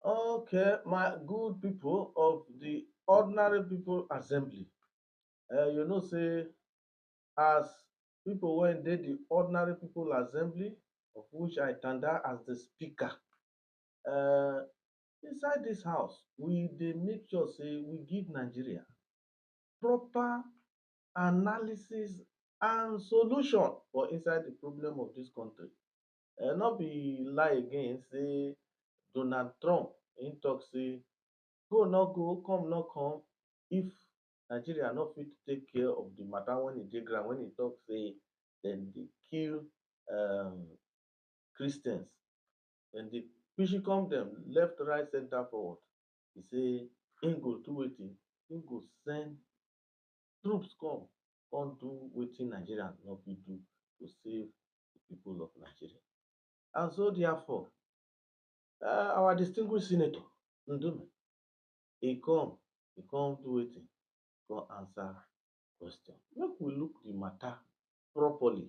Okay, my good people of the Ordinary People Assembly. Say as people when dey the Ordinary People Assembly, of which I tanda as the speaker. Uh, Inside this house, we dey make sure say we give Nigeria proper analysis and solution for inside the problem of this country. No be lie again say Donald Trump him talk say go no go, come no come, if Nigeria no fit take care of the matter when e dey ground, when e talk say dem dey kill um Christians, dem dey kpisikum dem left, right, center, forward. E say im go do wetin? Im go send troops come do wetin Nigerians no fit do to save the people of Nigeria. And so therefore, our distinguished senator Ndume, e come do wetin? Come answer question. Make we look the matter properly,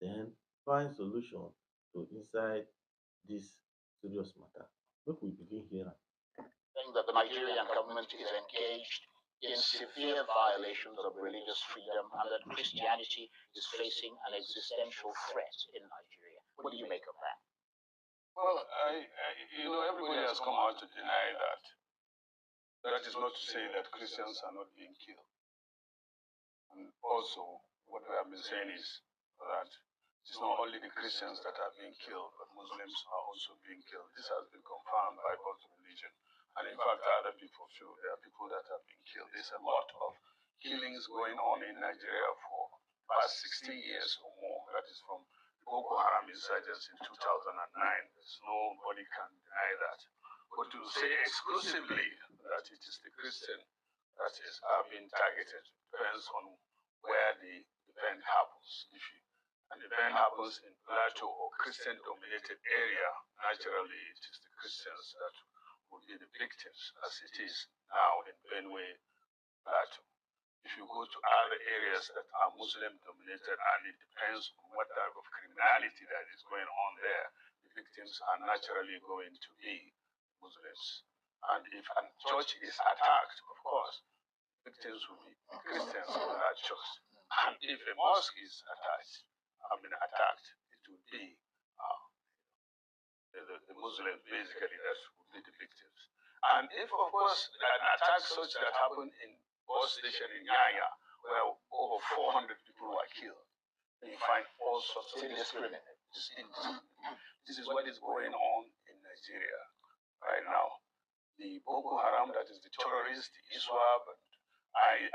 then find solution to inside this serious matter. Make we begin hear am. Saying that the Nigerian government is engaged in severe violations of religious freedom and that Christianity is facing an existential threat in Nigeria. What do you make of that? Well, everybody has come out to deny that. That is not to say that Christians are not being killed. And also, what we have been saying is that it's not only the Christians that are being killed, but Muslims are also being killed. This has been confirmed by both religion. And in fact, other people feel there are people that are being killed. There's a lot of killings going on in Nigeria for the past 60 years or more. That is from Boko Haram insurgents in 2009. There's nobody can deny that. But to say exclusively that it is the Christian that is being targeted depends on where the event happens. If an event happens in Plateau or Christian-dominated area, naturally it is the Christians that will be the victims, as it is now in Benue, Plateau. If you go to other areas that are Muslim-dominated, and it depends on what type of criminality that is going on there, the victims are naturally going to be Muslims. And if a church is attacked, of course, victims will be Christians in that church. And if a mosque is attacked, it will be the Muslims basically that will be the victims. And if, of course, an attack such that happened in bus station in Yaya, where over 400 people were killed, you find all sorts of indiscriminate. This is what is going on in Nigeria right now. The Boko Haram, that is the terrorists, the ISWAP, and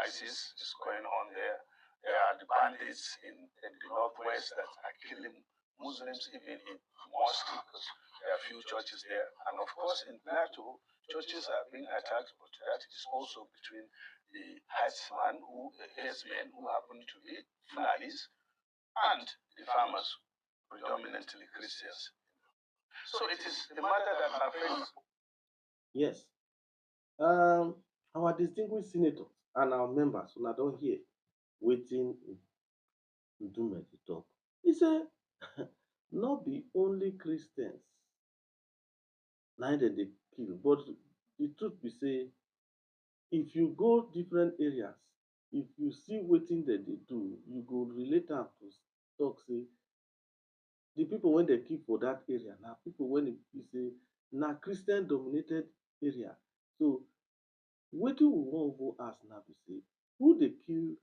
ISIS is going on there. There are the bandits in the northwest that are killing Muslims even in mosques, because there are few churches there. And of course in Plateau, churches are being attacked, but that is also between the herdsmen who happen to be Fulanis and the farmers, predominantly Christians. So it is a matter that affects. Yes. Our distinguished senators and our members una don hear wetin Ndume dey talk. He say no be only Christians na im dem dey kill, but the truth be say if you go different areas, if you see wetin dem dey do, you go relate am to talk say the people wey dem kill for that area na people wey be say na Christian dominated area. So wetin we wan even ask now be say who dey kill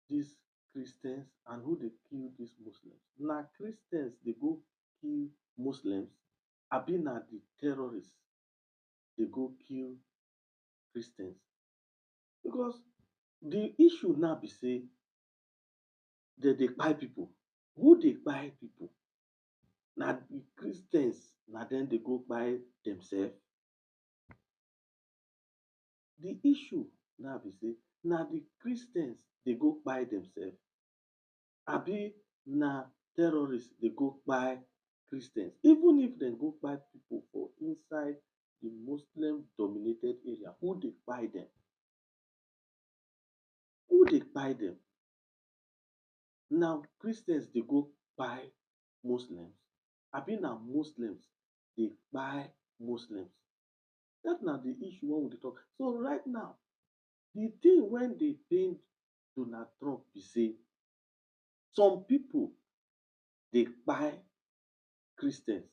dis Christians and who dey kill dis Muslims? Na Christians dey go kill Muslims abi na the terrorists dey go kill Christians? Because the issue now be say dem dey kpai people. Who dey kpai people? Na the Christians na dem dey go kpai themselves? The issue now be say na the Christians dey go kpai themselves abi na terrorists dey go kpai Christians? Even if dem go kpai people for inside the Muslim dominated area, who dey kpai dem? Who dey kpai dem? Na Christians dey go kpai Muslims abi na Muslims dey kpai Muslims. Dat na the issue wey we dey talk. So right now, the thing wey dey pain Donald Trump be say some people dey kpai Christians,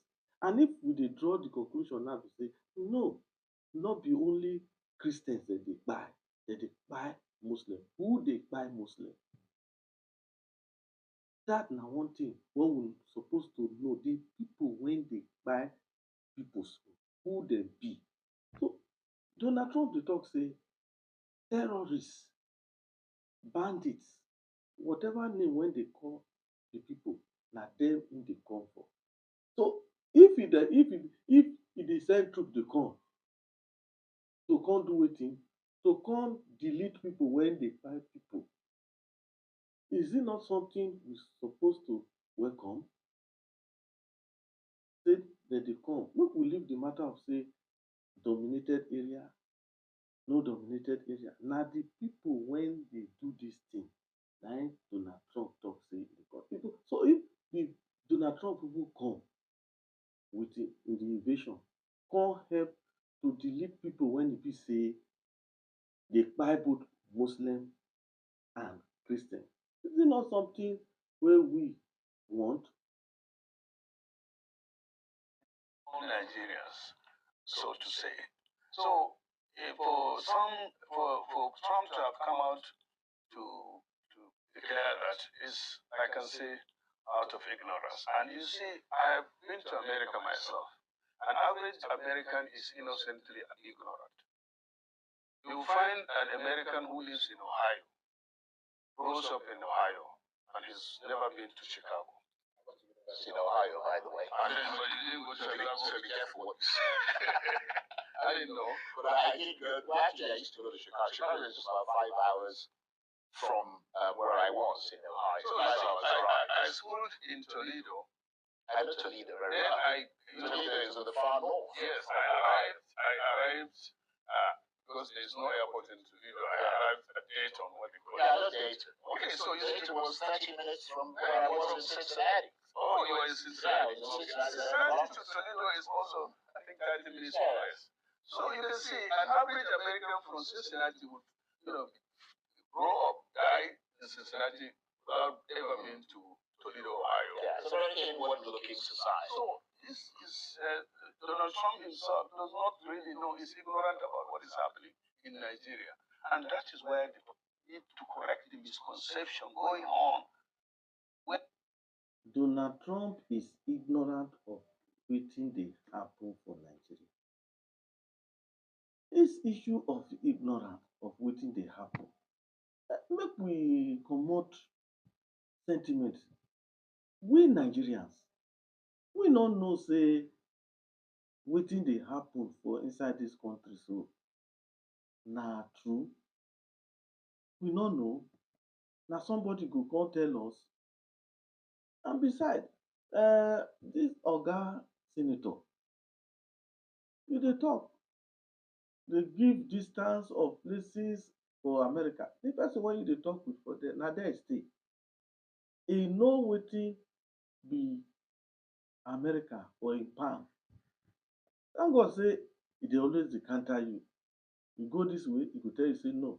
and if we dey draw the conclusion now be say no, no be only Christians dem dey kpai, dem dey kpai Muslim. Who dey kpai Muslim? Dat na one thing wey we suppose to know. The people wey dey kpai peoples, who dem be. So Donald Trump dey talk say terrorists, bandits, whatever name wey dey call the people, na dem im dey come for. So if e dey send troop dey come to come do wetin? To come delete people wey dey kpai people, is it not something we suppose to welcome? Say dem dey come, make we leave the matter of say dominated area, no dominated area. Na the people wey dey do dis thing na im Donald Trump talk say e dey come. So if Donald Trump even come with the invasion, come help to delete people wey e be say dey kpai both Muslim and Christian, is it not something wey we want? Nigerians, so to say. So for Trump to have come out to declare that is, I can say, out of ignorance. And you see, I have been to America myself. An average American is innocently ignorant. You find an American who lives in Ohio, grows up in Ohio, and has never been to Chicago. It's in Ohio, by the way. I didn't know you didn't go to Chicago. So be careful what you say. I didn't know. But I did go. Well, actually, I used to go to Chicago. Chicago is just about 5 hours from where I was in Ohio. So 5 hours drive. I schooled in Toledo. I know Toledo very Then well. Toledo is in the far north. Yes, I arrived because there is no airport in Toledo. I arrived at Dayton, what they call it. Yeah, I know Dayton. Okay, so you Dayton was 30 minutes from where I was in Cincinnati. Oh, you are in Cincinnati. Yeah, in Cincinnati. Cincinnati to Toledo is also, I think, 30 minutes or less. So you can see an average American from Cincinnati would, grow up, die in Cincinnati without ever being to Toledo, Ohio. Yeah, it's a very inward-looking society. So this is Donald Trump himself does not really know. He's ignorant about what is happening in Nigeria, and that is where they need to correct the misconception going on. Donald Trump is ignorant of wetin dey happen for Nigeria. Dis issue of ignorance of wetin dey happen, make we comot sentiment. We Nigerians, we no know say wetin dey happen for inside dis country so na true. We no know. Na somebody go come tell us. And beside, dis oga senator, you dey talk, dey give distance of places for America. The person wey you dey talk with for there, na there e stay. E know wetin be America for im palm. Thank God say e dey always dey counter you. You go dis way, e go tell you say no,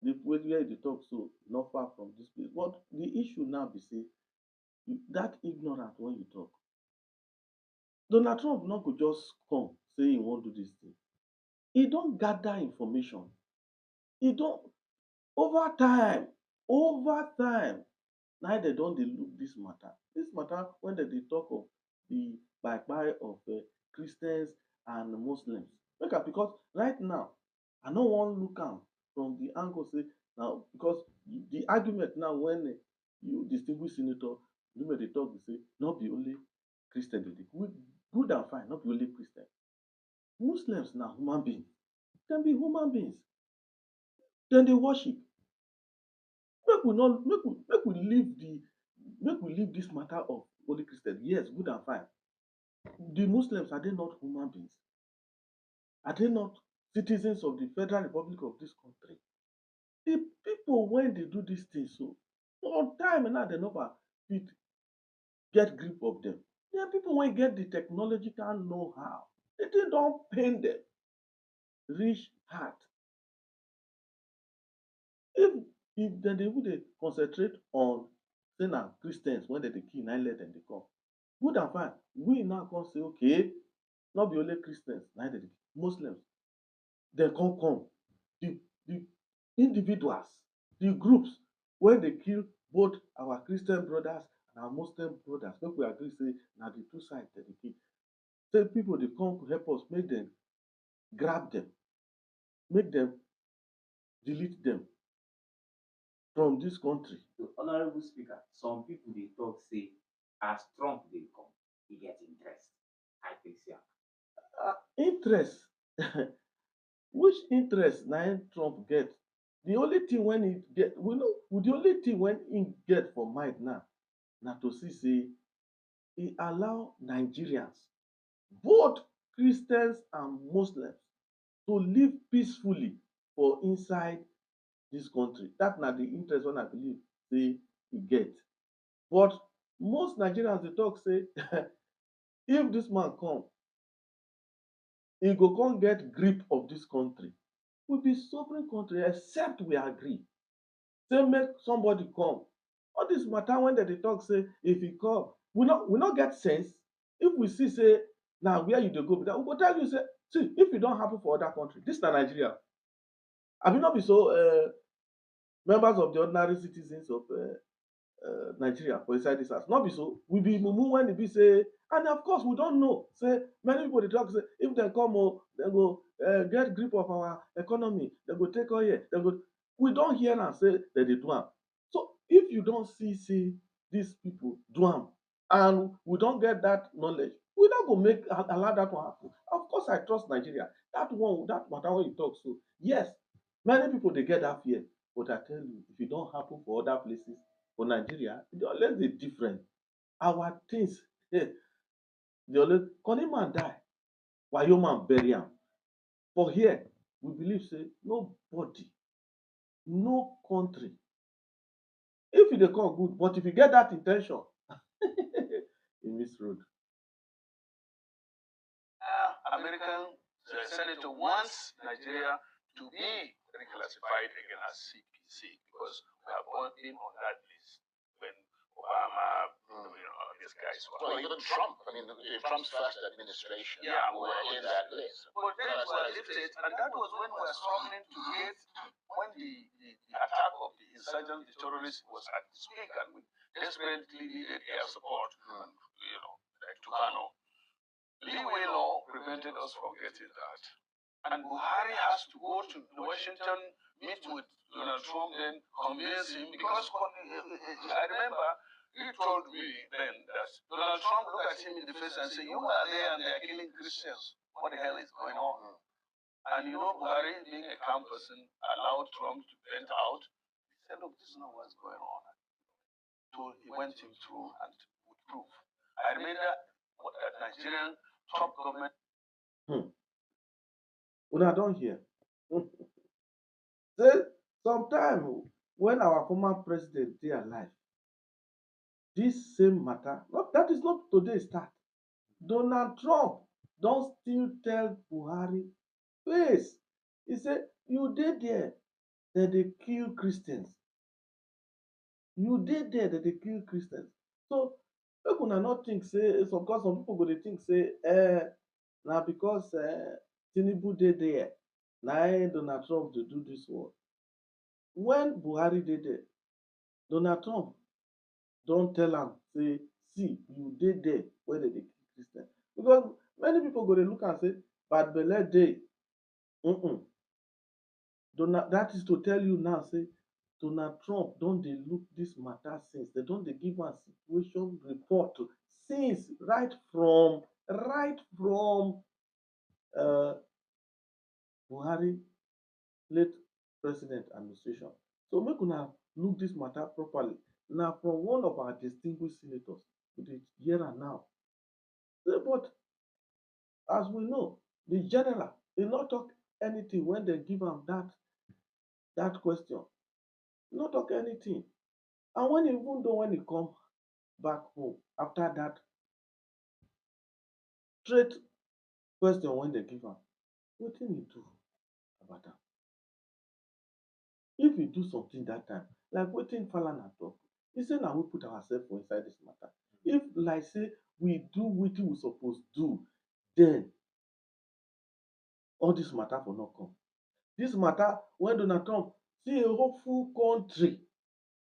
the where you dey talk so not far from dis place. But the issue now be say dat ignorance wey you talk, Donald Trump no go just come say e wan do dis thing. E don gather information. E don over time na im dem don dey look dis matter. Dis matter when dem dey talk of the kpai of Christians and Muslims. Because right now, I no wan look am from the angle say na because the argument now when you distinguished senator Ndume dey talk be say no be only Christian dem dey good and fine, no be only Christian. Muslims na human beings. Dem be human beings. Dem dey worship. Make we leave dis matter of only Christian. Yes, good and fine. The Muslims, are they not human beings? Are they not citizens of the Federal Republic of dis country? The people wey dey do dis thing so, for time now dem never fit get grip of dem. There are people wey get the technological know-how. The thing don pain dem reach heart. If dem dey even dey concentrate on say na Christians wey dem dey kill na im let dem dey come, good and fine. We now come say okay, no be only Christians na im dem dey kill, Muslims dem come. The individuals, the groups wey dey kill both our Christian brothers and our Muslim brothers, make we agree say na the two sides dem dey kill. Say people dey come help us make dem grab dem, make dem delete dem from dis country. So, honourable speaker, some people dey talk say as Trump dey come, e get interest. I take see am. Interest which interest na im Trump get? The only thing wey e get, the only thing wey im get for mind now na to see say e allow Nigerians, both Christians and Muslims, to live peacefully for inside dis country. Dat na the interest wey I believe say e get. But most Nigerians dey talk say if dis man come, e go come get grip of dis country. We be sovereign country except we agree say make somebody come. All dis matter wey dem dey talk say if e come, we no get sense. If we see say na where you dey go be dat, we go tell you say see, if e don happen for other country, dis na Nigeria. Abi no be so members of the ordinary citizens of Nigeria for inside dis house, no be so? We be mumu when e be say, and of course we don know say many people dey talk say if dem come dem go get grip of our economy, dem go take oil, dem go, we don hear am say dem dey do am. So if you don see say dis people do am and we don get dat knowledge, we no go make allow dat one happen. Of course I trust Nigeria. Dat matter wey you talk so, yes, many people dey get dat fear, but I tell you, if e don happen for other places, for Nigeria e dey always dey different. Our things dey always, Kunny man die, wayo man bury am. For here, we believe say nobody, no country, if e dey come good, but if you get dat in ten tion, you miss road. American senator wants Nigeria to be reclassified again as CPC because we have all been on that list when Obama, these guys were. Well, even Trump, I mean, Trump's first administration, Yeah, were in that list. But then it was lifted, and that was when we were struggling to get, when the attack of the insurgents, the terrorists was at its peak, and we desperately needed air support, like Tucano. Leeway law prevented us from getting that. And Buhari has to go to Washington, meet with Donald Trump, then convince him, because I remember he told me then that Donald Trump looked at him in the face and said, you are there and they're killing Christians. What the hell is going on? And Buhari, being a calm person, allowed Trump to vent out. He said, look, this is not what's going on. So he went him through and with proof. I remember what that Nigerian top government. Una don hear. Say sometime when our former president dey alive, dis same matter, that is not today start. Donald Trump don still tell Buhari face. He say you dey there, dem dey kill Christians. You dey there, dem dey kill Christians. So make una no think say, some people go dey think say na because Tinubu dey there na im Donald Trump dey do dis one. When Buhari dey there, Donald Trump don tell am say see, you dey there wey dem dey kill Christians. Because many people go dey look am say bad belle dey. That is to tell you now say Donald Trump don dey look dis matter since. Dem don dey give am situation report since, right from Buhari late president administration. So make una look dis matter properly. Na from one of our distinguished senators we dey hear am now. But as we know, the general e no talk anything when dem give am that question. E no talk anything. And even though when e come back home after that straight question when dem give am, wetin e do about am? If e do something dat time, like wetin Falana talk, e say na we put ourselves for inside dis matter. If like say we do wetin we suppose do, den all dis matter for no come. Dis matter when Donald Trump see a whole country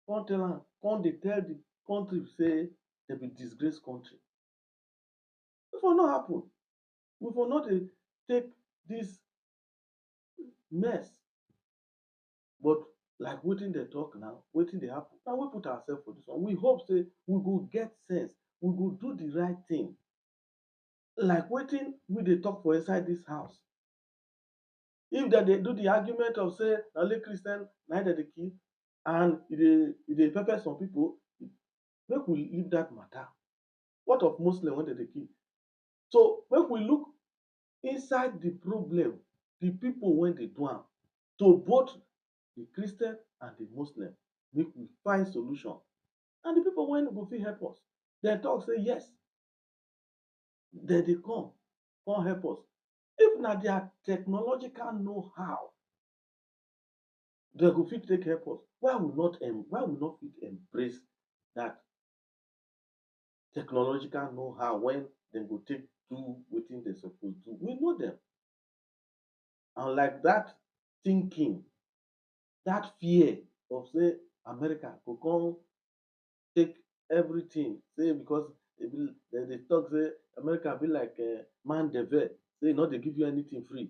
come tell am, come dey tell the country say dem be disgrace country, e for no happen. We for no dey take dis mess. But like wetin dem talk now, wetin dey happen, na we put ourselves for dis one. We hope say we go get sense, we go do the right thing. Like wetin we dey talk for inside dis house. If dem dey do the argument of say na only Christian na im dem dey kill and e dey pepper some people, make we leave dat matter. What of Muslim wey dem dey kill? So make we look inside the problem, the people wey dey do am, to both the Christian and the Muslim, make we find solution. And the people wey go fit help us, dem talk say yes, dem dey come help us. If na their technological know-how dem go fit take help us, why we no fit embrace dat technological know-how when dem go take do wetin dem suppose do? We know dem. And like dat thinking, dat fear of say America go come take everything, say because dem dey talk say America be like mandevil, say e no dey give you anything free.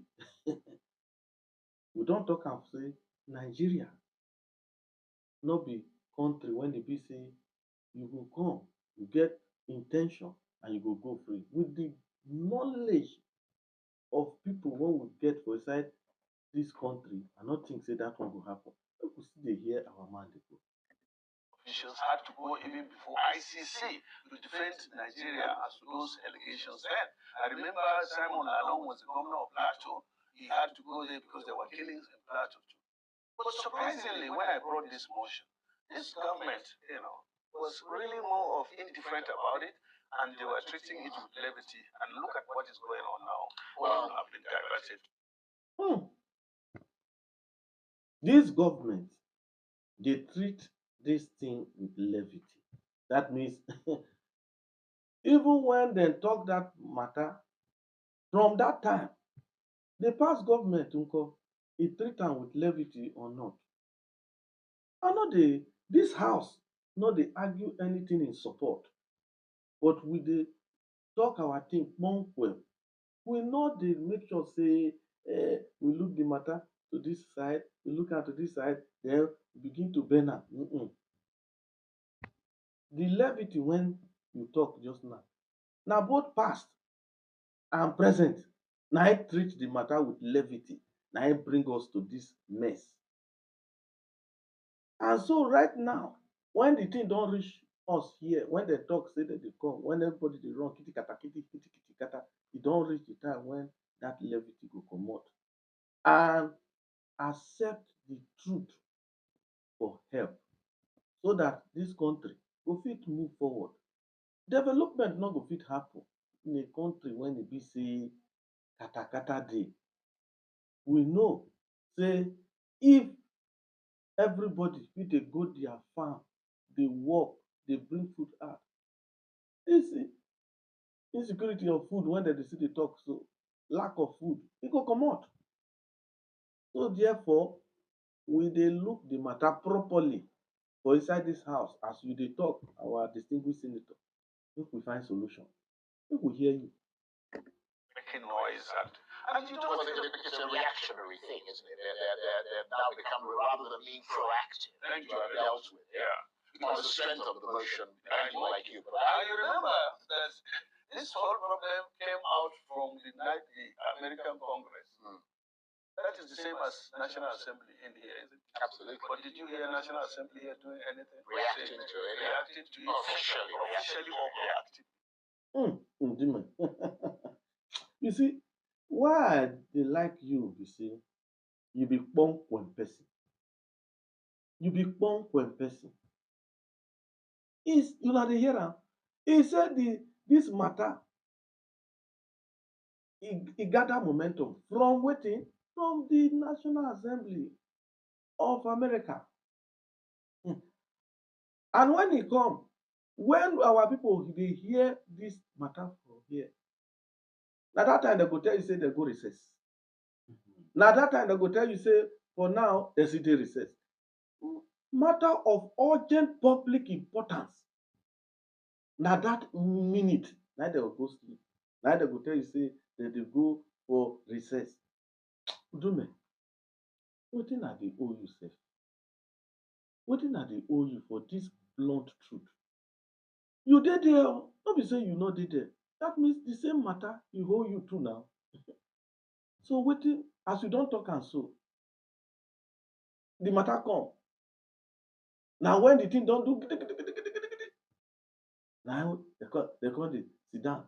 We don talk am say Nigeria no be country when e be say you go come, you get in ten tion and you go go free. With the knowledge of people wey we get for inside dis country, I no think say dat one go happen. Make we still dey hear our man dey go. Officials had to go even before ICC to defend Nigeria as to those allegations then. I remember Simon Alon was the governor of Plateau. He had to go there because there were killings in Plateau too. But surprisingly, when I brought this motion, this government, was really more of indifferent about it, and they were treating it with levity. And look at what is going on now. Well, I've been diverted. Dis government dey treat dis thing with levity. Dat means even when dem talk dat matter, from dat time, the past government nko, e treat am with levity or not? I no dey, dis house no dey argue anything in support, but we dey talk our thing kpomkwem. We no dey make sure say we look the matter to dis side, we look am to dis side, then begin to bend am. The levity when you talk just now, na both past and present na im treat the matter with levity, na im bring us to dis mess. And so right now, when the thing don reach us here, when dem talk say dem dey come, when everybody dey run kitikata kitikata, e don reach the time when dat levity go comot and accept the truth for help, so dat dis country go fit move forward. Development no go fit happen in a country when e be say katakata dey. We know say if everybody fit dey go their farm, dey work, dey bring food out, dis insecurity of food wey dem dey still dey talk so, lack of food, e go comot. So therefore, we dey look the matter properly for inside dis house. As you dey talk, our distinguished senator, make we find solution. Make we hear you. Making noise and you Well, don't it's a reactionary thing, isn't it? They've now become, rather than being proactive, thank you. dealt with. Yeah. On the strength of the motion, people like you. But I remember that this whole problem came out from the American Congress. That is the same as National Assembly in here, isn't it? Absolutely. But did you hear National Assembly here doing anything? Reacting to it. Reacting to it. Officially or proactive. Ndume. You see, why I dey like you be say you be kpomkwem person. You be kpomkwem person. Una dey hear am? E say dis matter he gather momentum from wetin? From the National Assembly of America. Hmm. And when he come, when our people dey hear this matter for here, na that time dem go tell you say dem go recess. Na that time dem go tell you say for now dem still dey recess. Matter of urgent public importance, na that minute na dem go go sleep. Na dem go tell you say dem dey go for recess. Ndume, wetin I dey owe you sef? Wetin I dey owe you for this blunt truth? You dey there oo, no be say you no dey there. That means the same matter e hold you too now. So wetin, as you don talk am so, the matter come. Na when the thing don do gidigidigidi, na dem come dey sit down.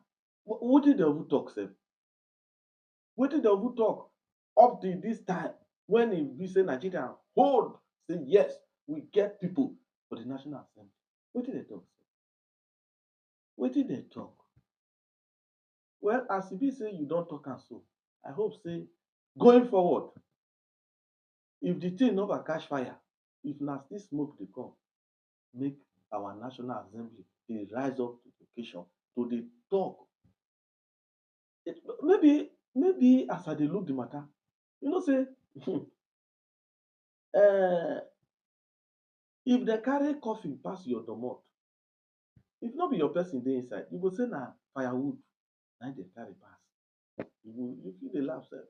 Wetin dem even talk sef? Wetin dem even talk up till this time when e be say Nigeria hold say yes, we get people for the National Assembly. Wetin dem talk sef? Wetin dem talk? Well, as e be say you don talk am so, I hope say going forward, if the thing never catch fire, if na still smoke dey come, make our National Assembly dey rise up to the occasion to dey talk. Maybe as I dey look the matter, you know say if dem carry coffin pass your domot, if no be your person dey inside, you go say na firewood na im dem carry pass. You fit dey laugh sef.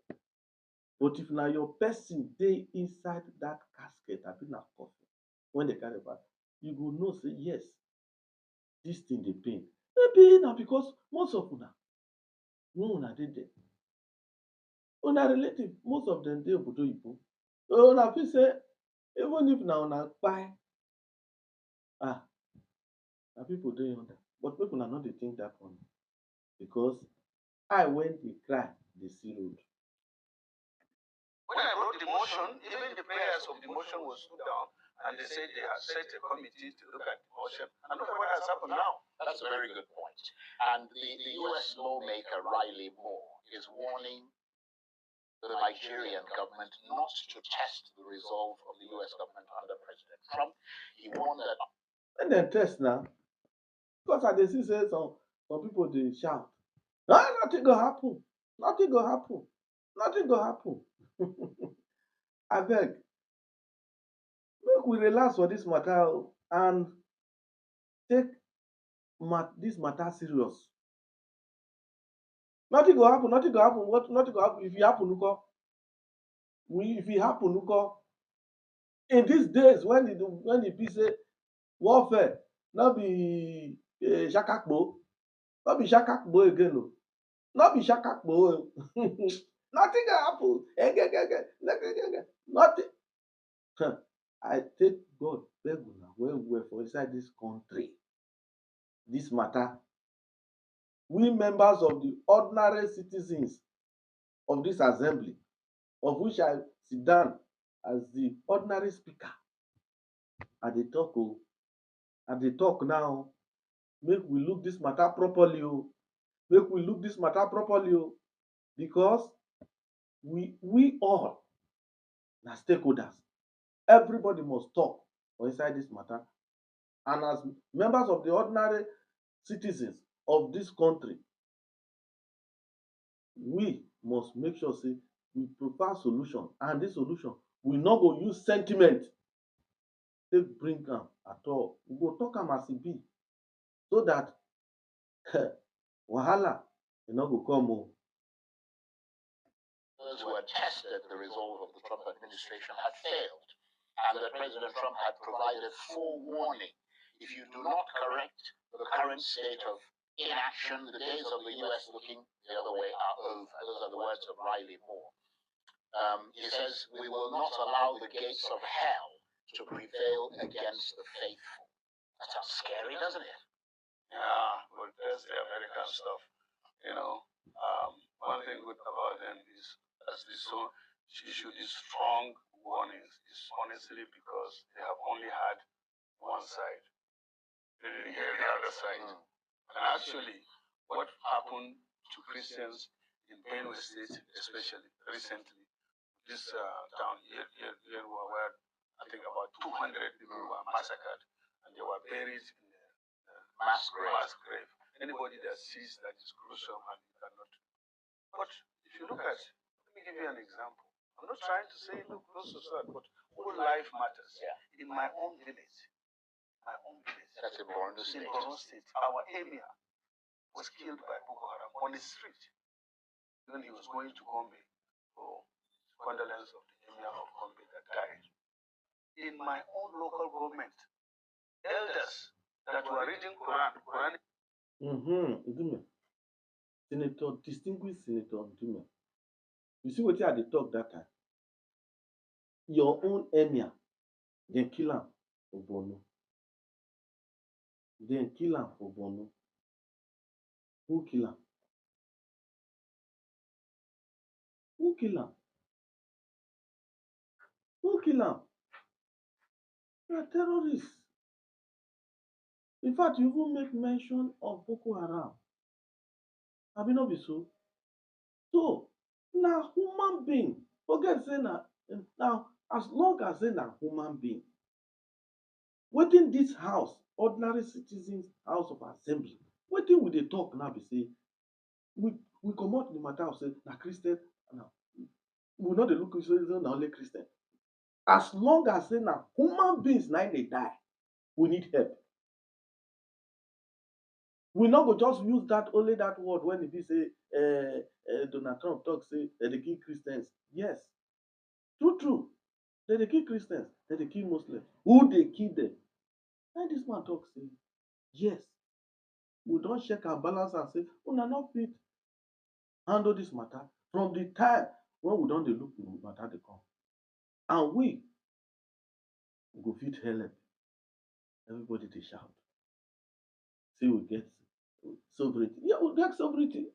But if na your person dey inside that casket abi na coffin when dem carry pass, you go know say yes, this thing dey pain. Maybe na because most of una, when una dey there, una relative, most of dem dey obodo oyibo. So una feel say even if na una kpai, na people dey under. But make una no dey think that one, because eye wey dey cry dey see road. When I wrote the motion, even the prayers of the motion was stood down, and they said they had set a committee to look at the motion. And look at what has happened now. That's a very good point. And the US lawmaker Riley Moore is warning the Nigerian government not to test the resolve of the US government under President Trump. He warned that When dem test now, because I dey see say some people dey shout, nothing go happen, nothing go happen, nothing go happen. Abeg, make we relax for this matter oo, and take this matter serious. Nothing go happen, nothing go happen. What nothing go happen? If e happen nko? If e happen nko? In these days when e be say warfare no be shakakpo, no be shakakpo again oo, no be shakakpo oo. Nothing go happen. Nothing. I take God beg una well well for inside this country, this matter. We members of the ordinary citizens of this assembly, of which I sit down as the ordinary speaker, I dey talk oo, I dey talk now. Make we look this matter properly oo, make we look this matter properly oo, because we all na stakeholders. Everybody must talk for inside this matter. And as members of the ordinary citizens of this country, we must make sure say we provide solution, and this solution we no go use sentiment take bring am at all. We go talk am as e be, so that wahala e no go come oo. those who had tested the resolve of the Trump administration had failed, and that President Trump had provided forewarning. If you do not correct the current state of inaction, the days of the US looking the other way are over. Those are the words of Riley Moore. He says, we will not allow the gates of hell to prevail against the faithful. That sounds scary, doesn't it? Yeah, but that's the American stuff. You know, one thing good about them is, as they so issue these strong warnings, is honestly because they have only had one side. They didn't hear the other side. And actually, what happened to Christians in Benue State, especially recently, this town here where I think about 200 people were massacred and they were buried in a Mass grave. mass grave. Anybody that sees that is gruesome and you cannot. But if you look at, let me give you an example. I'm not trying to say, look, this is that, but whole life matters. Yeah. In my own village, That's in Borno in State. Borno State, our emir was killed by Boko Haram on the street when he was going to Gombe for condolence of the emir of Gombe that died. In my own local government, elders that were reading Quran. Ndume, Senator, distinguished Senator Ndume. You see what I dey talk that time? Your own emir, dem kill am for Borno. Dem kill am for Borno. Who kill am? Who kill am? Who kill am? Na terrorists. In fact, you even make mention of Boko Haram. Abi no be so? So, na human being. Forget say na now as long as say na human being, wetin dis house, ordinary citizens house of assembly, wetin we dey talk now be say we comot the matter of say na Christian na we no dey look say na only Christian. As long as say na human beings na im dey die, we need help. We no go just use that only that word when e be say Donald Trump talk say dem dey kill Christians. Yes, true true, dem dey kill Christians, dem dey kill Muslims. Who dey kill dem? Na dis man talk say yes, we don check and balance am say una no fit handle dis matter from the time when we don dey look the matter dey come, and we go fit help. Everybody dey shout say we get sovereignty. Yeah, we get sovereignty.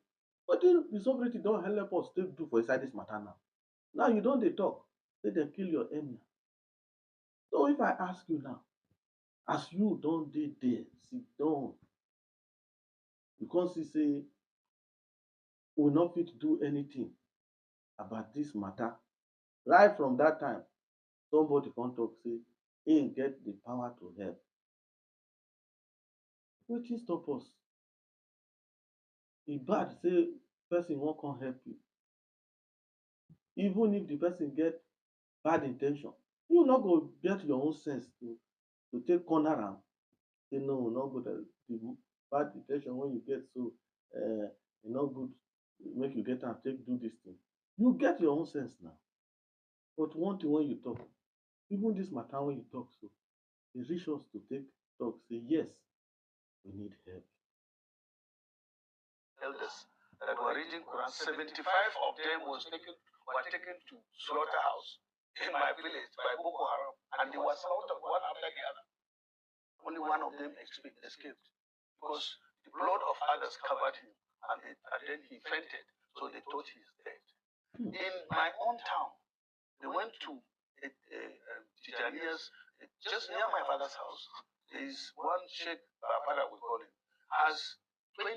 Wetin the sovereignty don help us take do for inside dis matter now? Now you don dey talk say dem kill your emir. So if I ask you now, as you don dey there sit down, you come see say we no fit do anything about dis matter. Right from that time, somebody come talk say im get the power to help. Wetin stop us? E bad say person wan come help you, even if the person get bad in ten tion, you no go get your own sense to take corner am say no, no go the bad in ten tion wey you get so e no good make you get am take do dis thing. You get your own sense now. But one thing wey you talk, even dis matter wey you talk so, e reach us to take talk say yes, we need help. Elders that were reading Quran, 75 of them were taken to slaughterhouse in my village by Boko Haram, and they were slaughtered one after the other. Only one of them escaped because the blood of others covered him, and then he fainted, so they thought he's dead. In my own town, they went to Tijanias, just near my father's house. There is one Sheikh, Bafara we call him, has 20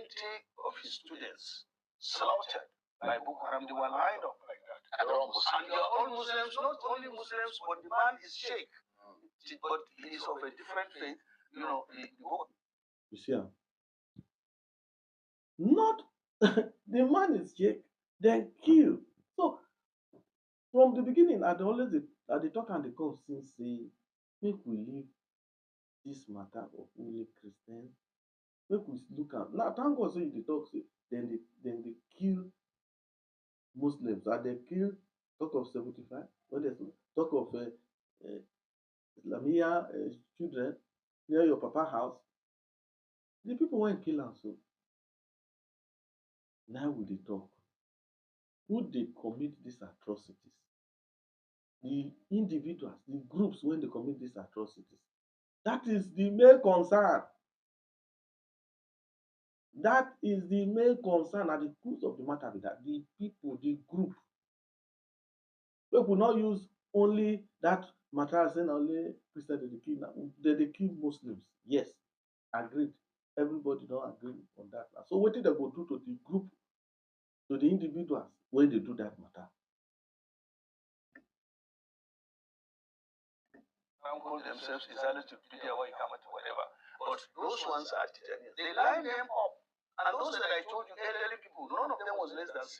of his students slaughtered by Boko Haram. They were lined up like that. And they're all Muslims. And they are all Muslims, not only Muslims, but the man is Sheikh. But he is of a different faith. You know, You see am? Not the man is Sheikh, then kill. So from the beginning, I dey always dey talk and dey come since say make we leave dis matter of only Christian. Make we look am. Now thank God say you dey talk say dem dey kill Muslims and dem kill talk of 75, when dem talk of Islamia children near your papa house. The people wey kill am so, now we dey talk. Who dey commit dis atrocities? The individuals, the groups wey dey commit dis atrocities. That is the main concern. That is the main concern and the truth of the matter be that the people, the group. Make we no use only that matter say na only Christian dem dey kill now. Dem dey kill Muslims. Yes, agreed. Everybody don agree on that. So wetin dem go do to the group, to the individuals when they do that matter. Call themselves Islamic Wikipedia or Ikamati, whatever. But those ones are Tijanians. They line them up. And those that I told you, elderly people, none of them was less than 60.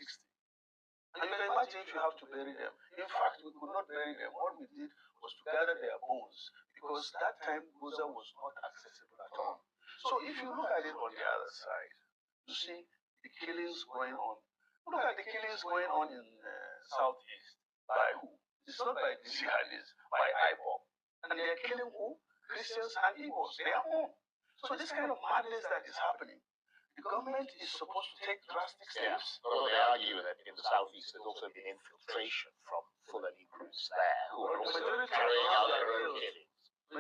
And you can imagine if you have to bury them. In fact, we could not bury them. What we did was to gather their bones because that time Goza was not accessible at all. So if you look at it on the other side, you see the killings going on. Look at the killings going on in Southeast. By who? It's not by the jihadis, by IPOP. And they are killing who? Christians and Igbos. They are home. So this kind of madness that is happening, the government is supposed to take drastic steps. Although they argue that in the southeast there's also been infiltration from Fulani groups there who are also carrying out their own killings.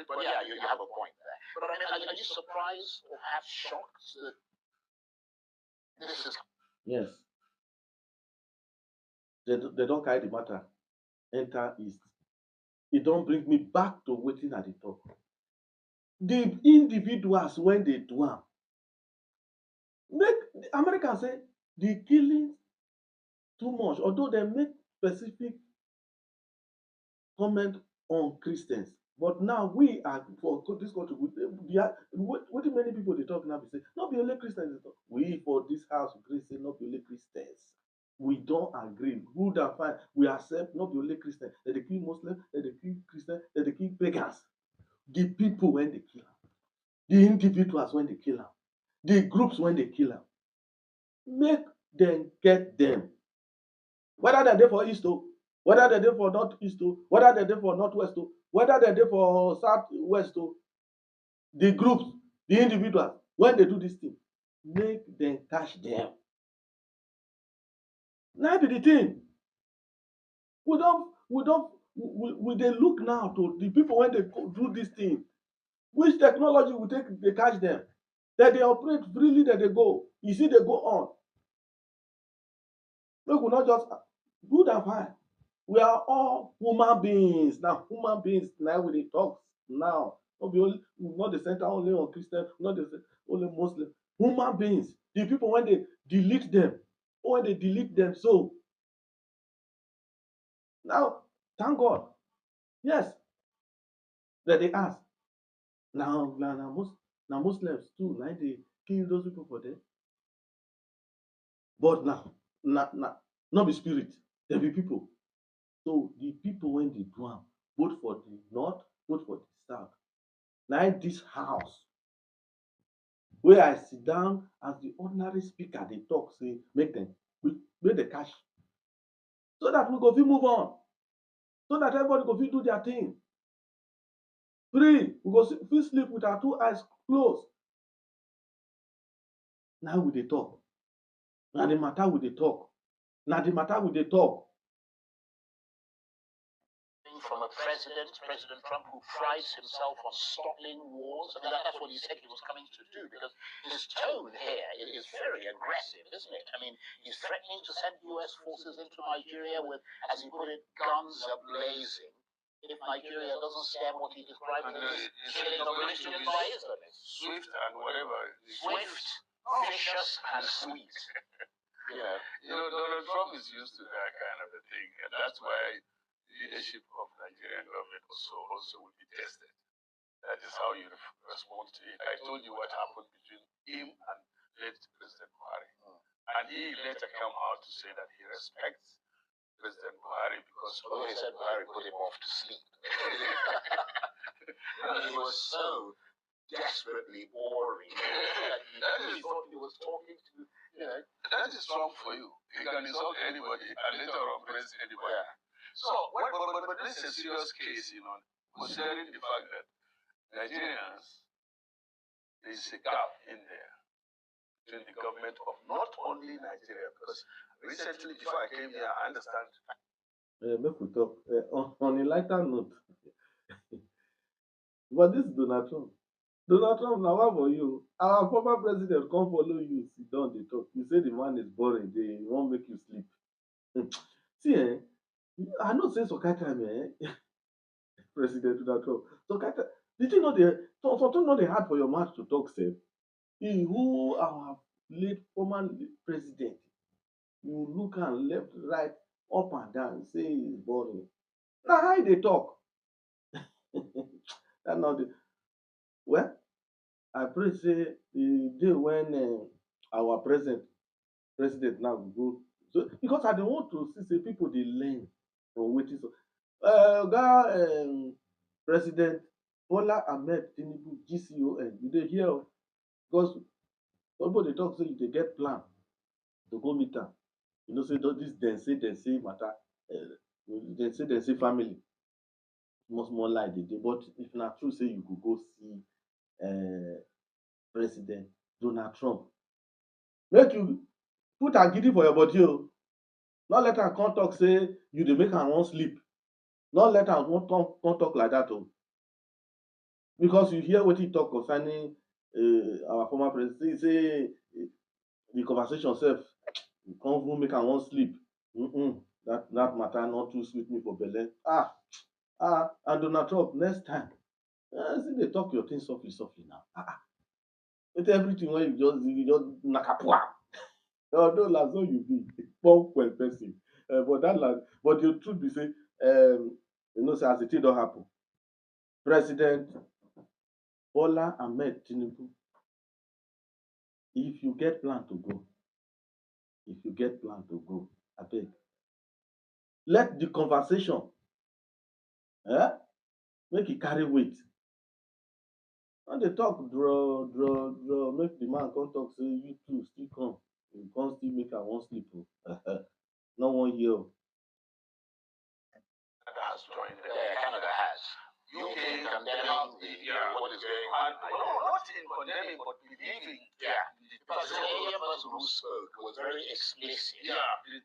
But yeah, you have a point there. But I mean, are you surprised or perhaps shocked that this is... Yes. They don't carry the matter enter east. It don't bring me back to wetin I dey talk. The individuals when they do am, make America say the killing too much, although they make specific comment on Christians. But now we are for this country, wetin many people dey talk now be say no be only Christians dey talk. We for this house gree say no be only Christians. We don agree, good and fine. We accept no be only Christians. Dem dey kill Muslims, dem dey kill Christians, dem dey kill pagans. The people when they kill am, the individuals when they kill am, the groups when they kill am, make dem get them. Whether dem dey for east o, whether dem dey for north east o, whether dem dey for north west o, whether dem dey for south west o, the groups, the individuals when they do this thing, make dem catch them. Na be the thing. We dey look now to the people when they do this thing. Which technology will take dey catch them? Dem dey operate freely, dem dey go. You see, dey go on. Make we not just good and fine. We are all human beings. Now, human beings now we dey talk now. No be only, not the center only on Christian, not the only Muslim. Human beings. The people when they delete them, so now, thank God. Yes, that they ask. Now Muslims too, now they kill those people for them. But now, not be spirit, there be people. So the people when they do am, both for the north, both for the south. Now this house, where I sit down as the ordinary speaker, they talk, say, make them cash. So that we go fit move on. So that everybody go fit do their thing. Free, we go fit sleep with our two eyes closed. Now we dey talk. Na the matter we dey talk. Na the matter we dey talk. From a President Trump, who prides himself on stopping wars. I mean, that's what he said he was coming to do, because his tone here is very aggressive, isn't it? I mean, he's threatening to send U.S. forces into Nigeria with, as he put it, guns a-blazing, if Nigeria doesn't stem what he described as killing of Christians by Islamists. Swift and whatever. Swift, vicious, and sweet. Donald Trump is used to that kind of a thing, and that's why leadership of Nigerian government also will be tested. That is how you respond to it. I told you what happened between him and late President Buhari. And he later came out to say that he respects President Buhari because... Although he said Buhari put him off to sleep. He was so desperately boring that he thought he was talking to, That is Trump for you. He can insult anybody and later on praise anybody. Yeah. So, but this is a serious case, considering the fact that Nigerians, there is a gap in there between the government of not only Nigeria, because recently, before I came here, I understand. Make we talk. On a lighter note, but this is Donald Trump. Donald Trump, now what for you? Our former president come follow you, sit down, they talk. You say the man is boring, they won't make you sleep. See, I know say some kind time, President Donald Trump. Some kind time, did you know something not hard for your mouth to talk, say? He who our late former president, You look am left, right, up and down, say e boring. Na how e dey talk. Dat na the well, I pray say the day when our president now go go, so because I dey want to see say people dey learn from wetin so oga president Bola Ahmed Tinubu GCON, you dey hear o, because some pipu dey talk say you dey get plan to go meet am. You know say this dem say matter, dem say family, small small lie dey dey, but if na true say you go go see president Donald Trump, make you put agidi for your body o. No let am come talk say you dey make am wan sleep. No let am come talk like dat o, because you hear wetin e talk concerning our former president, say the conversation sef come even make am wan sleep. Dat matter no too sweet me for belle. And Donald Trump, next time still dey talk your thing softly softly now. Not everything wey you just nakapua. Although na so you be kponkpel person, but the truth be say you know say as the thing don happen, President Bola Ahmed Tinubu, if you get plan to go, abeg let the conversation make e carry weight. No dey talk draw make the man come talk say you too still come, you come still make am wan sleep o. No wan hear o. Canada has joined them. Yeah, Canada has. UK condemning what is going on. No, not in condemning, but believing. Yeah. Because the Canadian person who spoke was very explicit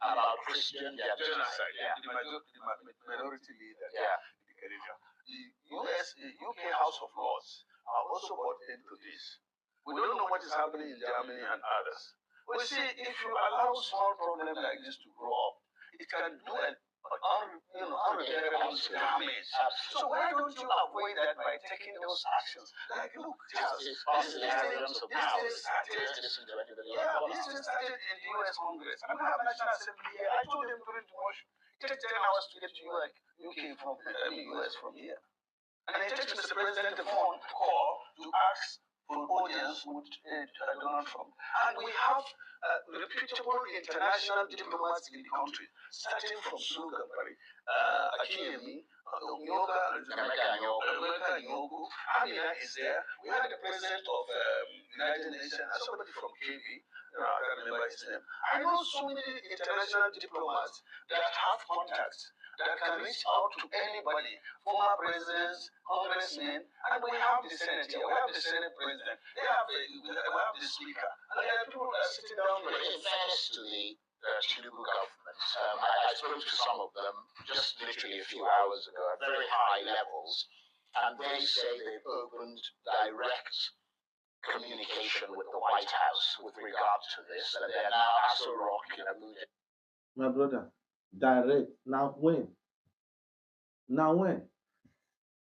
about Christian genocide. The minority leader. Yeah. The Canadian. The UK House of Lords are also bought into this. We don't know what is happening in Germany and others. We see if you allow small problems like this to grow up, it can do an unrepairable damage. So why don't you avoid that by taking those actions? Like, look, This started in the US Congress. We have National Assembly here. I told them during the motion, it takes 10 hours to get to UK from US from here. And it takes Mr. President the phone call to ask for an audience with Donald Trump. And we have reputable international diplomats in the country, starting from Sulugambari, Akinyemi, Emeka Nyogo, Amina is there. We had the president of United Nations, and somebody from KB, I can't remember his name. I know so many international diplomats that have contacts that can reach out to anybody, former presidents, congressmen, and we have the Senate here, we have the Senate president, we have the speaker, and there are people that are sitting down there. in fairness to the Tinubu government, I spoke to some of them just literally a few hours ago at very high levels, and they say they've opened direct communication with the White House with regard to this, that they're now as a rock in a mood. My brother, direct. Now when?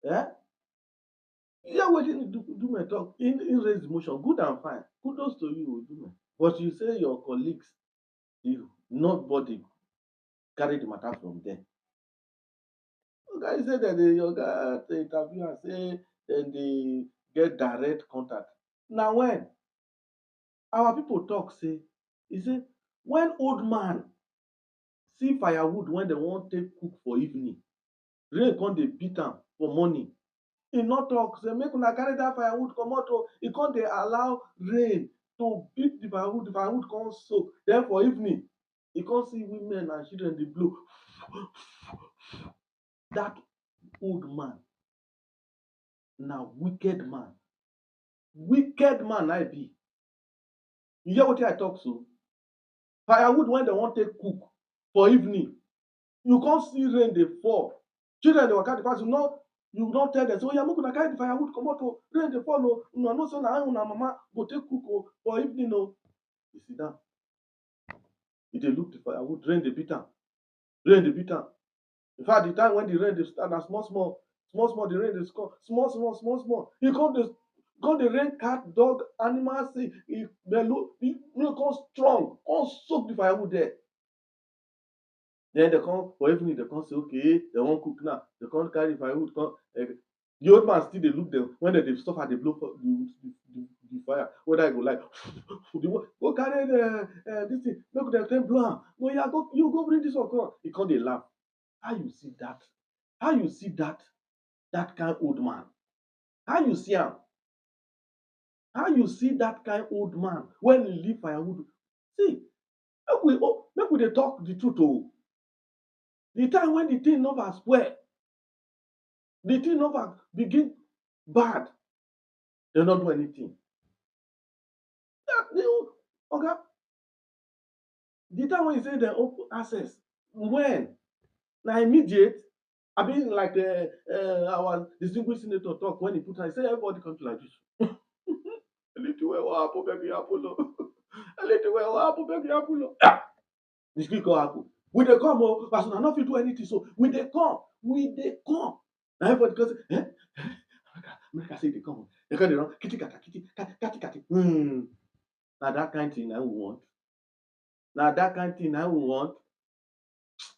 Yeah, wetin Ndume talk, in raise the motion, good and fine, kudos to you Ndume, but you say your colleagues, if nobody carry the matter from there. Oga say dem dey oga interview am say dem dey get direct contact. Na when? Our people talk say, e say when old man see firewood when dem wan take cook for evening, rain come dey beat am for morning, e no talk say make una carry dat firewood comot o, e come dey allow rain to beat the firewood come soak, then for evening e come see women and children dey blow. Dat old man na wicked man na e be. You hear wetin I talk so? Firewood when dem wan take cook for evening, you come see rain dey fall, children dey waka dey pass, you no tell dem say oya make una carry the firewood comot o, rain dey fall o, una know say na how una mama go take cook o for evening o. You sit down, you dey look the firewood, rain dey beat am. In fact, the time when the rain dey start na small small the rain dey small, e come dey rain cat, dog, animal, say e rain come strong, come soak the firewood there. Then they come for evening, they come say, okay, they wan cook now. They come carry firewood, come. The old man still dey look them when they dey suffer, dey blow for the fire. Whether e go like, go carry this thing, make dem take blow am. No, yeah, go, you go bring this one come. He come dey laugh. How you see that? How you see that kind old man? How you see am? How you see that kind old man when he leave firewood? See, make we dey talk the truth o. The time when the thing never spoil, the thing never begin bad, they no do anything. Oga, the time when you say dem open access, when? Na immediate? Abi like our distinguished senator talk when he put hand, he say everybody come to like this. Anything wey wan happen make e happen o. Anything wey wan happen make e happen o. The thing come happen. We dey come o, as una no fit do anything, so we dey come. We dey come. Na everybody come say, America say e dey come o. Dem come dey run kiti kata kiti kati kati. Na that kind thing na we want. Na that kind thing na we want.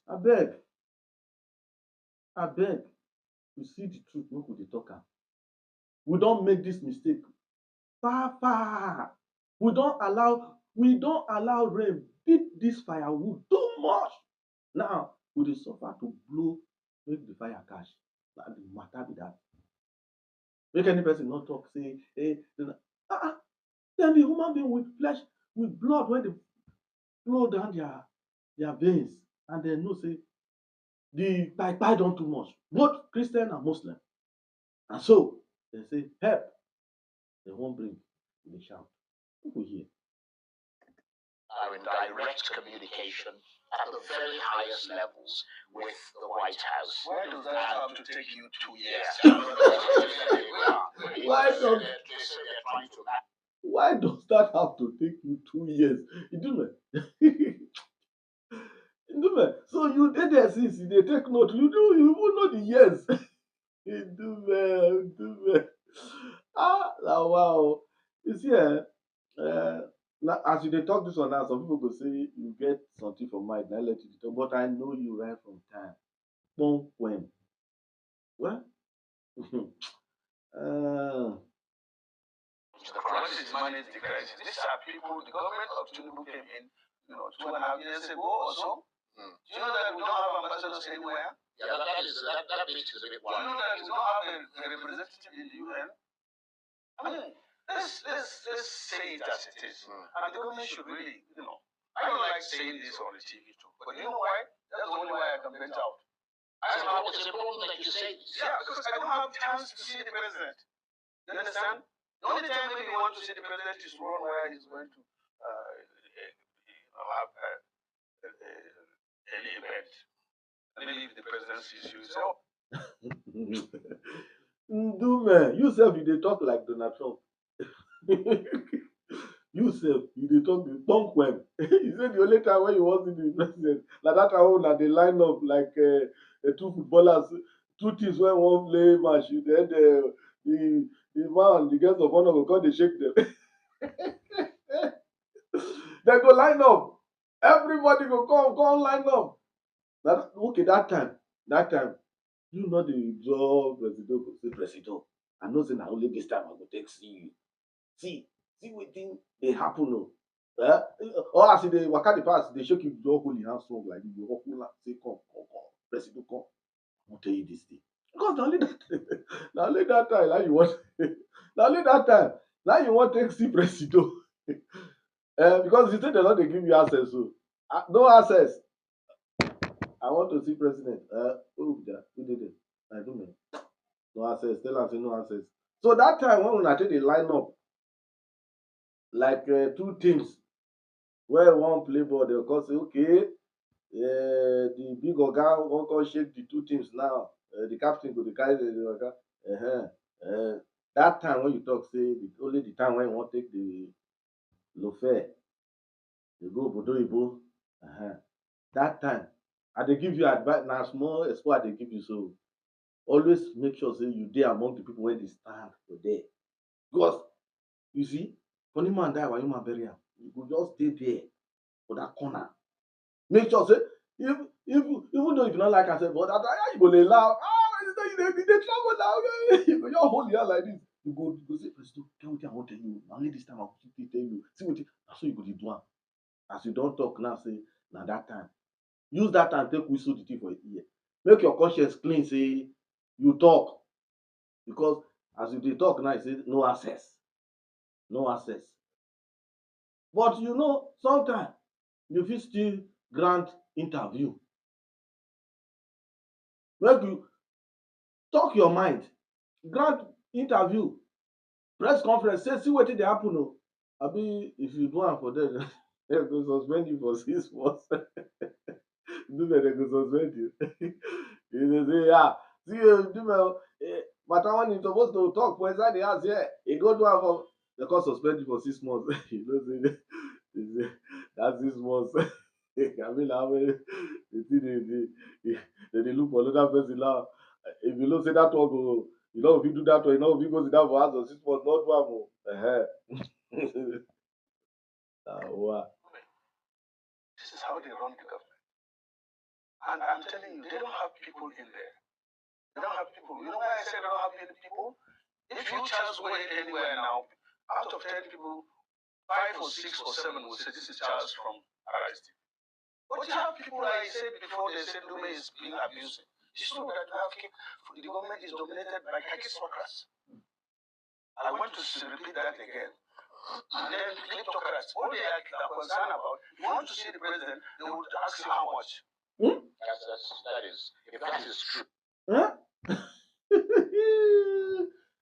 Abeg, abeg, you see the truth, make we dey talk am. We don make this mistake far far. We don allow rain beat this firewood too much. Now we dey suffer to blow make the fire catch. Na the matter be that. Make any person no talk say dem be human being with flesh, with blood wey dey flow down their veins, and dem know say the kpai don too much, both Christian and Muslim. And so dem say help dem wan bring, we dey shout. People hear. Are in direct communication at the very highest levels with the White House. Why does that have to take you 2 years? Why does that have to take you 2 years? Ndume. Ndume. So you dey there since you dey take note. You even know the years. Ndume. Now wow. You see, now, as you dey talk this one now, some people go say you get something for mind. Now let you talk, but I know you right from time. When? Well, The crisis manage the crisis. These are people, the government of Tinubu came in, 2.5 years ago or so. Do you know that we don't have ambassadors anywhere? Yeah, that bit is a bit Do you know that we don't have a representative in the UN? I mean, let's say it as it is. And the government should really, I don't like saying this on the TV too, but you know why? That's the only way I can vent out. It's important that you say this. Yeah, because I don't have chance to see the president. You understand? The only time when you want to see the president is one where he's going to have any event. And then if the president sees you, say, oh. Ndume, you sef you dey talk like Donald Trump. You sef you dey talk the tongue when. You say the only time when you wan see the president na that time when una dey line up like two footballers, two teams wey wan play match. Then the man, the guest of honor go come dey shake them. Dem go line up. Everybody go come line up. Okay, that time, you no dey draw Presido go say Presido. I know say na only this time I go take see you. See wetin dey happen o. Or as you dey waka dey pass, dey shake you, just hold your hand strong like this. You go hold am say come, Presido come. I wan tell you this thing. Because na only that time na you want. Na only that time na you wan take see Presido. Because you say dem no dey give you access, so no access. I want to see president. Who dey there? I don't know. No access. Tell am say no access. So that time when una take dey line up like two teams wey wan play ball, dem come say okay, the big oga wan come shake the two teams now. The captain go dey carry the oga. That time when you talk say only the time when you wan take the lofair, you go obodo oyibo. That time I dey give you advice, na small expo I dey give you, so always make sure say you dey among the people wey dey stand for there. Because you see, funny man die, wayo man bury am. You go just dey there for that corner. Make sure say Even though if you not like yourself, but at how you go dey laugh, you dey travel now, you go just hold your hand like this, you go say Presido get wetin I wan tell you, na only this time I go fit tell you, see wetin, na so you go dey do am. As you don talk now say na that time, use that time take whistle the thing for ear, make your conscience clean say you talk, because as you dey talk now you say no access, no access. But you know sometimes you fit still grant interview, make you talk your mind, grant interview, press conference, say see wetin dey happen o, abi if you do am for dem dem go suspend you for 6 months. Ndume dem go suspend you. You go say see Ndume matter when you suppose to talk for inside the house here, e go do am for, dem come suspend you for 6 months. You know say that 6 months abi na how many the thing dem dey look for another person now. If you know say that one go, you no go fit do that one, you no go fit go sit down for house for 6 months, no do am o. Wa. This is how they run the government. And I'm telling you, they don't have people in there. They don't have people. You know why I said they don't have any people? If you Charles go anywhere now, out of 10 people, 5 or 6 or 7 will say this is Charles from Arise. But you have people like I said before, they said Ndume is being abused. It's true that the government is dominated by kleptocrats. I want to repeat that again. And then kleptocrats, what they are concerned about, if you want to see the president, they would ask you how much. That is, if that is true. Huh?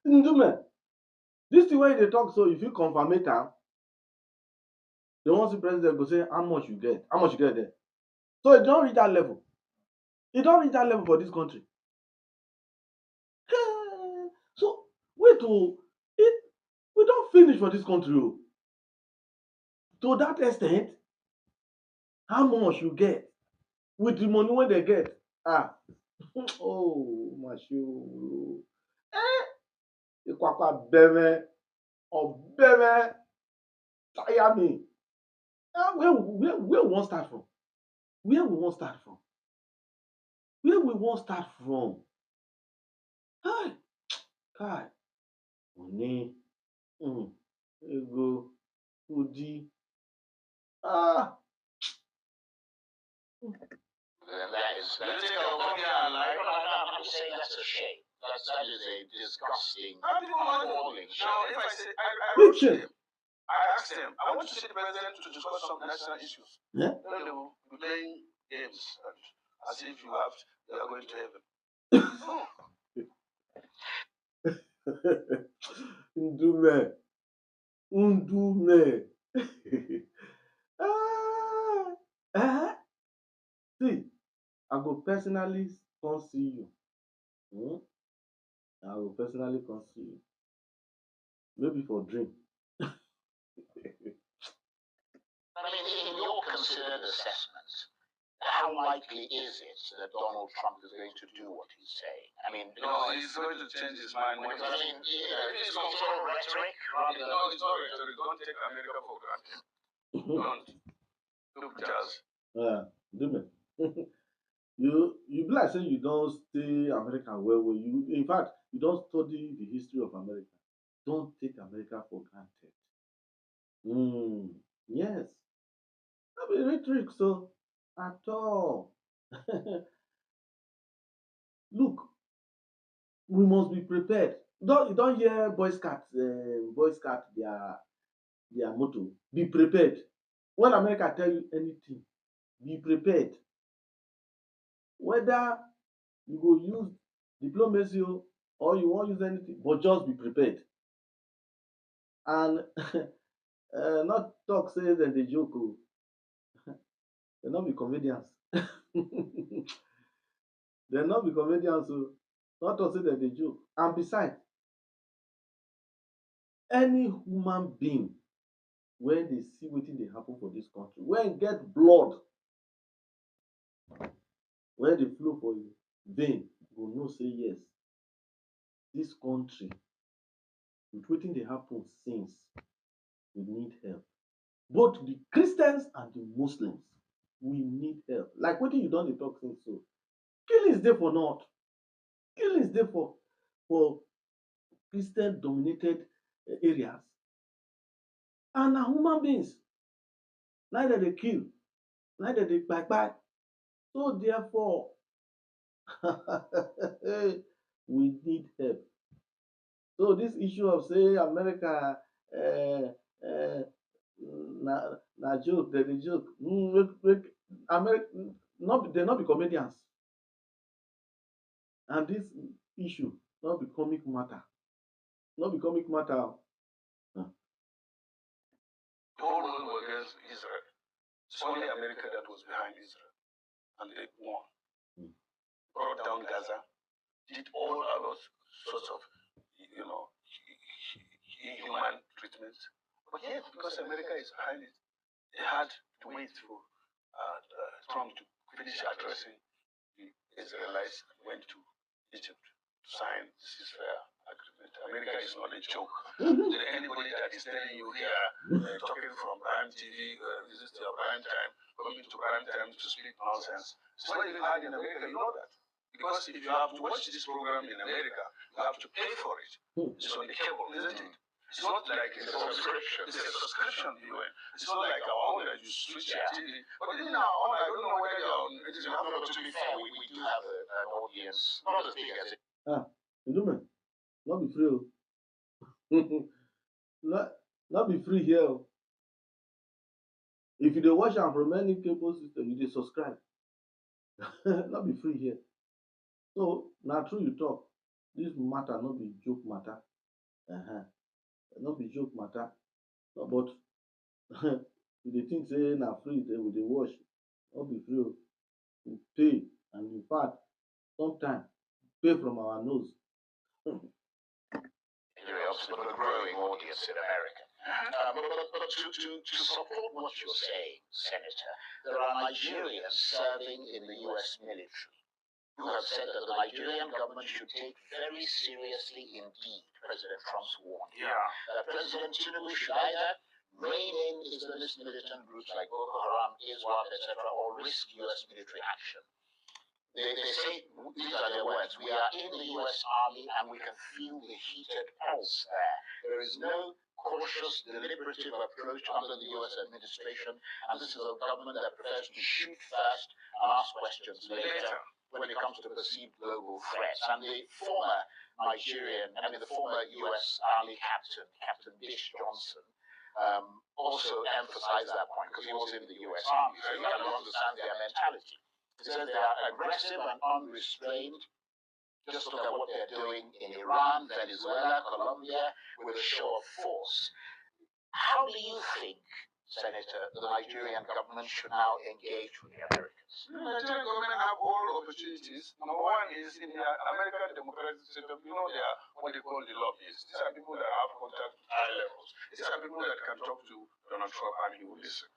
Ndume, this thing wey you dey talk so, if you confirm it am, the one see president go say how much you get, how much you get there. So e don reach that level. E don reach that level for this country. So wait o, we don finish for this country o. To that extent, how much you get with the money wey dem get. Oh mà ṣe o. Ìpàpà bẹ̀rẹ̀ ọ̀bẹ̀rẹ̀ tire me. Where we wan start from? Where we wan start from? Where we wan start from? Kai, money, ego, kudi. That is, let's take a look at life. I'm just saying that's a shame. That is a disgusting, appalling shame. Now, if I say, I asked them, I want to see the president to discuss some national issues. Yeah? Then they will be playing games as if you are going to heaven. Ndume. See, I go personally come see you. I go personally come see you. Maybe for drink. I mean, in your considered assessment, how likely is it that Donald Trump is going to do what he's saying? I mean, no, he's going to change his mind. Because, I mean, it's some sort of rhetoric rather than... No, it's not rhetoric. Don't take America for granted. Don't. Look, Charles. Ndume. You be like say you don stay America well. You, in fact, you don study the history of America. Don't take America for granted. Yes. No be rhetoric so at all. Look, we must be prepared. You don hear Boy Scout their motto, be prepared. When America tell you anything, be prepared. Whether you go use diplomacy or you wan use anything, but just be prepared. And not talk say dem dey joke o. Dem no be comedians. Dem no be comedians o. Not talk say dem dey joke. And besides, any human being wey dey see wetin dey happen for dis country, wey get blood wey dey flow for im vein, go know say yes, dis country with wetin dey happen since, we need help. Both the Christians and the Muslims We need help. Like wetin you don dey talk since so. Killings dey for north, killings dey for Christian dominated areas, and na human beings na dem dey kill, na dem dey kpai kpai. So therefore we need help. So this issue of say America um na joke, dem dey joke. Make America dem no be comedians, and this issue no be comic matter, no be comic matter o. The whole world was against Israel. It's only America that was behind Israel, and they won. Brought down Gaza, did all other sorts of, human treatments. But yet, because America is behind it, they had to wait for Trump to finish addressing the Israelites and went to Egypt to sign the ceasefire agreement. America is not a joke. Anybody that is telling you here, talking from Prime TV, this is your prime time, coming to prime time to speak nonsense. It's not even hard in America, you know that. Because if you have to watch this program in America, you have to pay for it. It's on the cable, isn't it? It's not like it's a subscription. It's a subscription viewing. It's not like our own that you switch your TV. But in our own, I don't know whether you're on. It is enough. But to be fair, we do have an audience, not as big as it. Ndume, no be free o. No be free here o. If you dey watch am from any cable system, you dey subscribe. No be free here. So na true you talk. This matter no be joke matter. No be joke matter. No, but you dey think say na free we dey watch. No be free o. We pay, and in fact sometimes pay from our nose. But a growing audience in America. But to support what you're saying, Senator, there are Nigerians serving in the U.S. military who have said that the Nigerian government should take very seriously indeed President Trump's warning. That President Tinubu should either rein in Islamist militant groups like Boko Haram, Islam, etc., or risk U.S. military action. They say, these are their words, we are in the U.S. Army and we can feel the heated pulse there. There is no cautious, deliberative approach under the U.S. administration, and this is a government that prefers to shoot first and ask questions later when it comes to perceived global threats. And the former U.S. Army captain, Captain Bish Johnson, also emphasized that point because he was in the U.S. Army, so he kind of understands their mentality. He says they are aggressive and unrestrained. Just look at what they're doing in Iran, Venezuela, Colombia, with a show of force. How do you think, Senator, the Nigerian government should now engage with the Americans? The Nigerian government have all opportunities. Number one is in the American democratic system, they are what they call the lobbyists. These are people that have contact at high levels. These are people that can talk to Donald Trump and he will listen.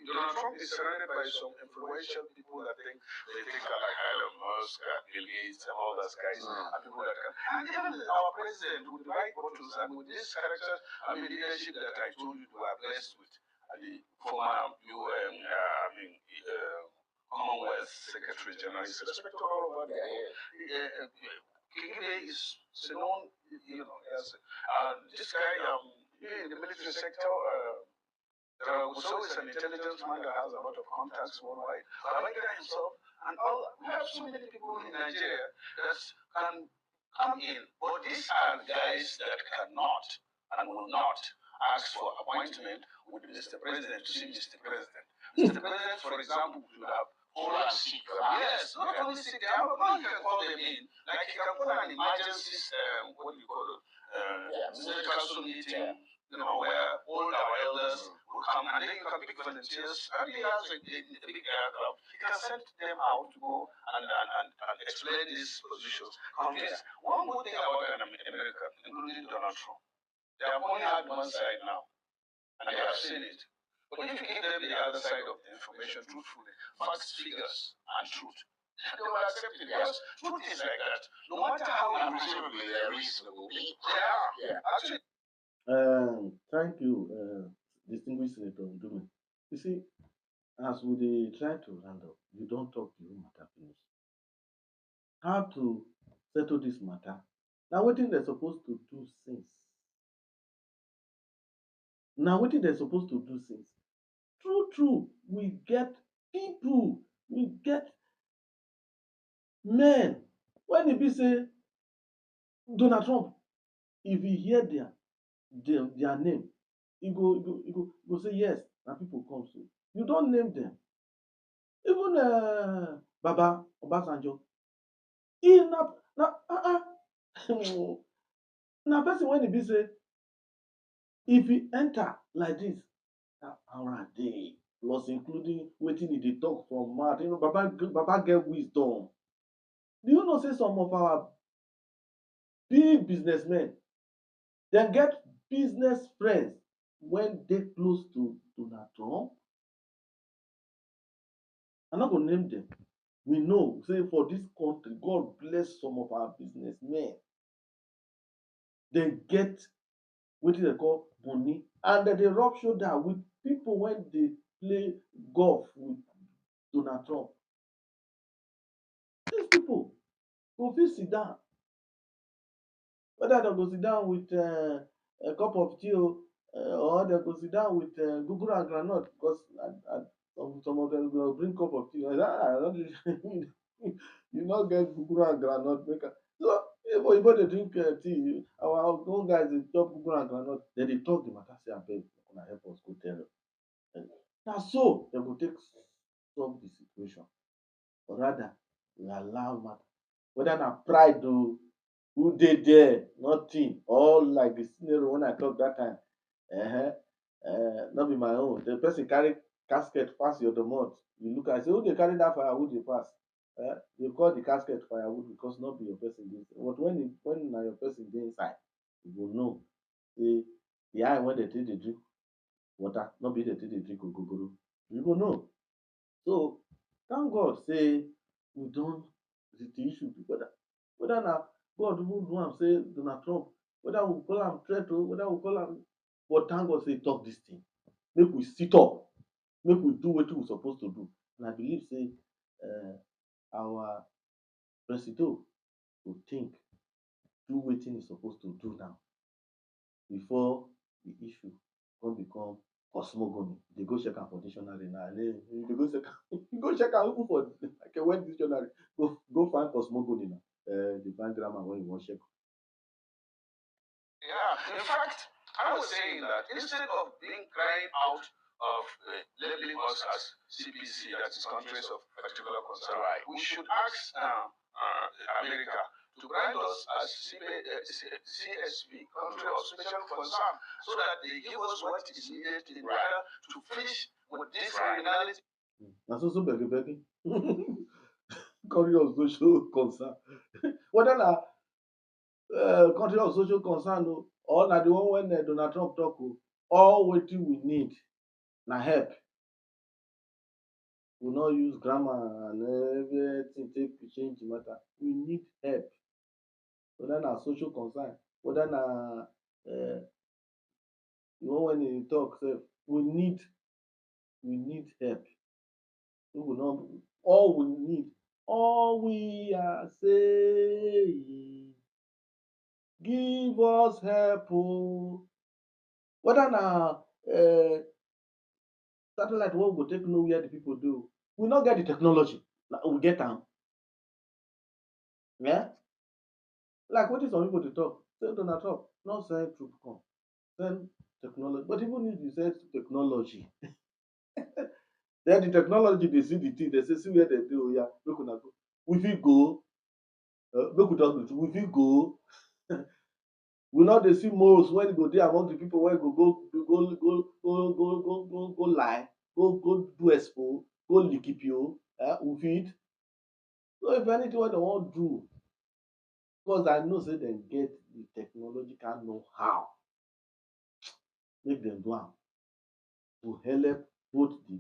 Donald Trump is surrounded by some influential people that think are like Elon Musk, Bill Gates, and all those guys, and people that can. And even our president with the right bottles and with these characters, leadership that I told you we are blessed with, the former UN, Commonwealth Secretary General, is respected all over the world. Kigide is known, as this guy in the military sector. So is an intelligence man that has a lot of contacts worldwide. Babangida himself and all. We have so many people in Nigeria that can come in, but these are guys that cannot and will not ask for appointment with Mr. President to see Mr. President. Mr. President, for example, should have Seek yes, not only seek them, but you can call them in. Like you can call an emergency, what do you call it? State council meeting, where all our elders will come, and then you can pick volunteers. And he has a big aircraft. You can send them out to go and explain these positions. Convince. One good thing about America, including Donald Trump, they have only had one side now, and they have seen it. But if you give them the other side of the information truthfully, facts, figures, and truth, they will accept it because truth is like that. No matter how presumably they're reasonable people. they are. Actually. Thank you, distinguished Senator Ndume. You see, as we dey try to round up, you don talk the whole matter finish. How to settle this matter? Na wetin dem suppose to do since. Na wetin dem suppose to do since. True true, we get people, we get men when e be say Donald Trump, if e hear their name, e go say yes, na people come so. You don name them. Even Baba Obasanjo, e na person when e be say if e enter like this, na power dey, plus including wetin e dey talk from mouth. You know, Baba get wisdom. Do you know say some of our big businessmen, dem get business friends wey dey close to Donald Trump? I no go name dem. We know say for dis country, God bless some of our businessmen. Dem get wetin dem call money, and dem dey rub shoulder with pipu wey dey play golf with Donald Trump. Dis pipu go fit sit down, whether dem go sit down with a cup of tea or dem go sit down with guguru and groundnut, because some of dem go bring cup of tea. You no get guguru and groundnut make am. So if oyibo dey drink tea, our own guys dey chop guguru and groundnut. Dem dey talk the matter, say abeg una help us go tell dem. Na so dem go take solve the situation, or rather we allow matter, whether na pride who dey there, nothing, or like the scenario when I talk that time, no be my own. The person carry casket pass your domot, you look am say who dey carry that firewood dey pass? You call the casket firewood because no be your person dey inside. But when na your person dey inside, you go know say the eye wey dem take dey drink water no be dem take dey drink ogogoro. You go know. So thank God say we don, the issue be whether na God even do am say Donald Trump, whether we call am threat whether we call am, but thank God say e talk this thing. Make we sit up, make we do wetin we suppose to do. And I believe say our presido go think, do wetin e suppose to do now before the issue come become cosmogony. Dey go check am for dictionary now. You dey go check am, you go check am even for like a word dictionary. Go find cosmogony now. The find grammar when you wan check. Yeah, in fact, I was saying that instead of being crying out of labeling us as CPC, that is countries of particular concern, right, we should ask America to brand us as CSP, country of special concern, so that they give us what is needed in order to finish with this criminality. Na so begging. Country of social concern. Whether na country of social concern or na the one when Donald Trump talk, all wetin we need na help. We no use grammar and everything take change the matter. We need help. Whether na social concern, whether na the one when e talk sef, we need help. We will not, all we are saying, give us help whether na satellite wey we go take know where the people dey, we no get the technology, we get am. Like wetin some people dey talk, say Donald Trump no send troop come, send technology. But even if you send technology, then the technology dey see the thing, dey say see where dem dey, oya make una go. We fit go, make we talk the truth, we fit go. We no dey see morals when e go dey among the people wey go lie, go do expo, go likipio. We fit. So if anything wey dem wan do, because I know say dem get the technological know-how, make dem do am to helep both the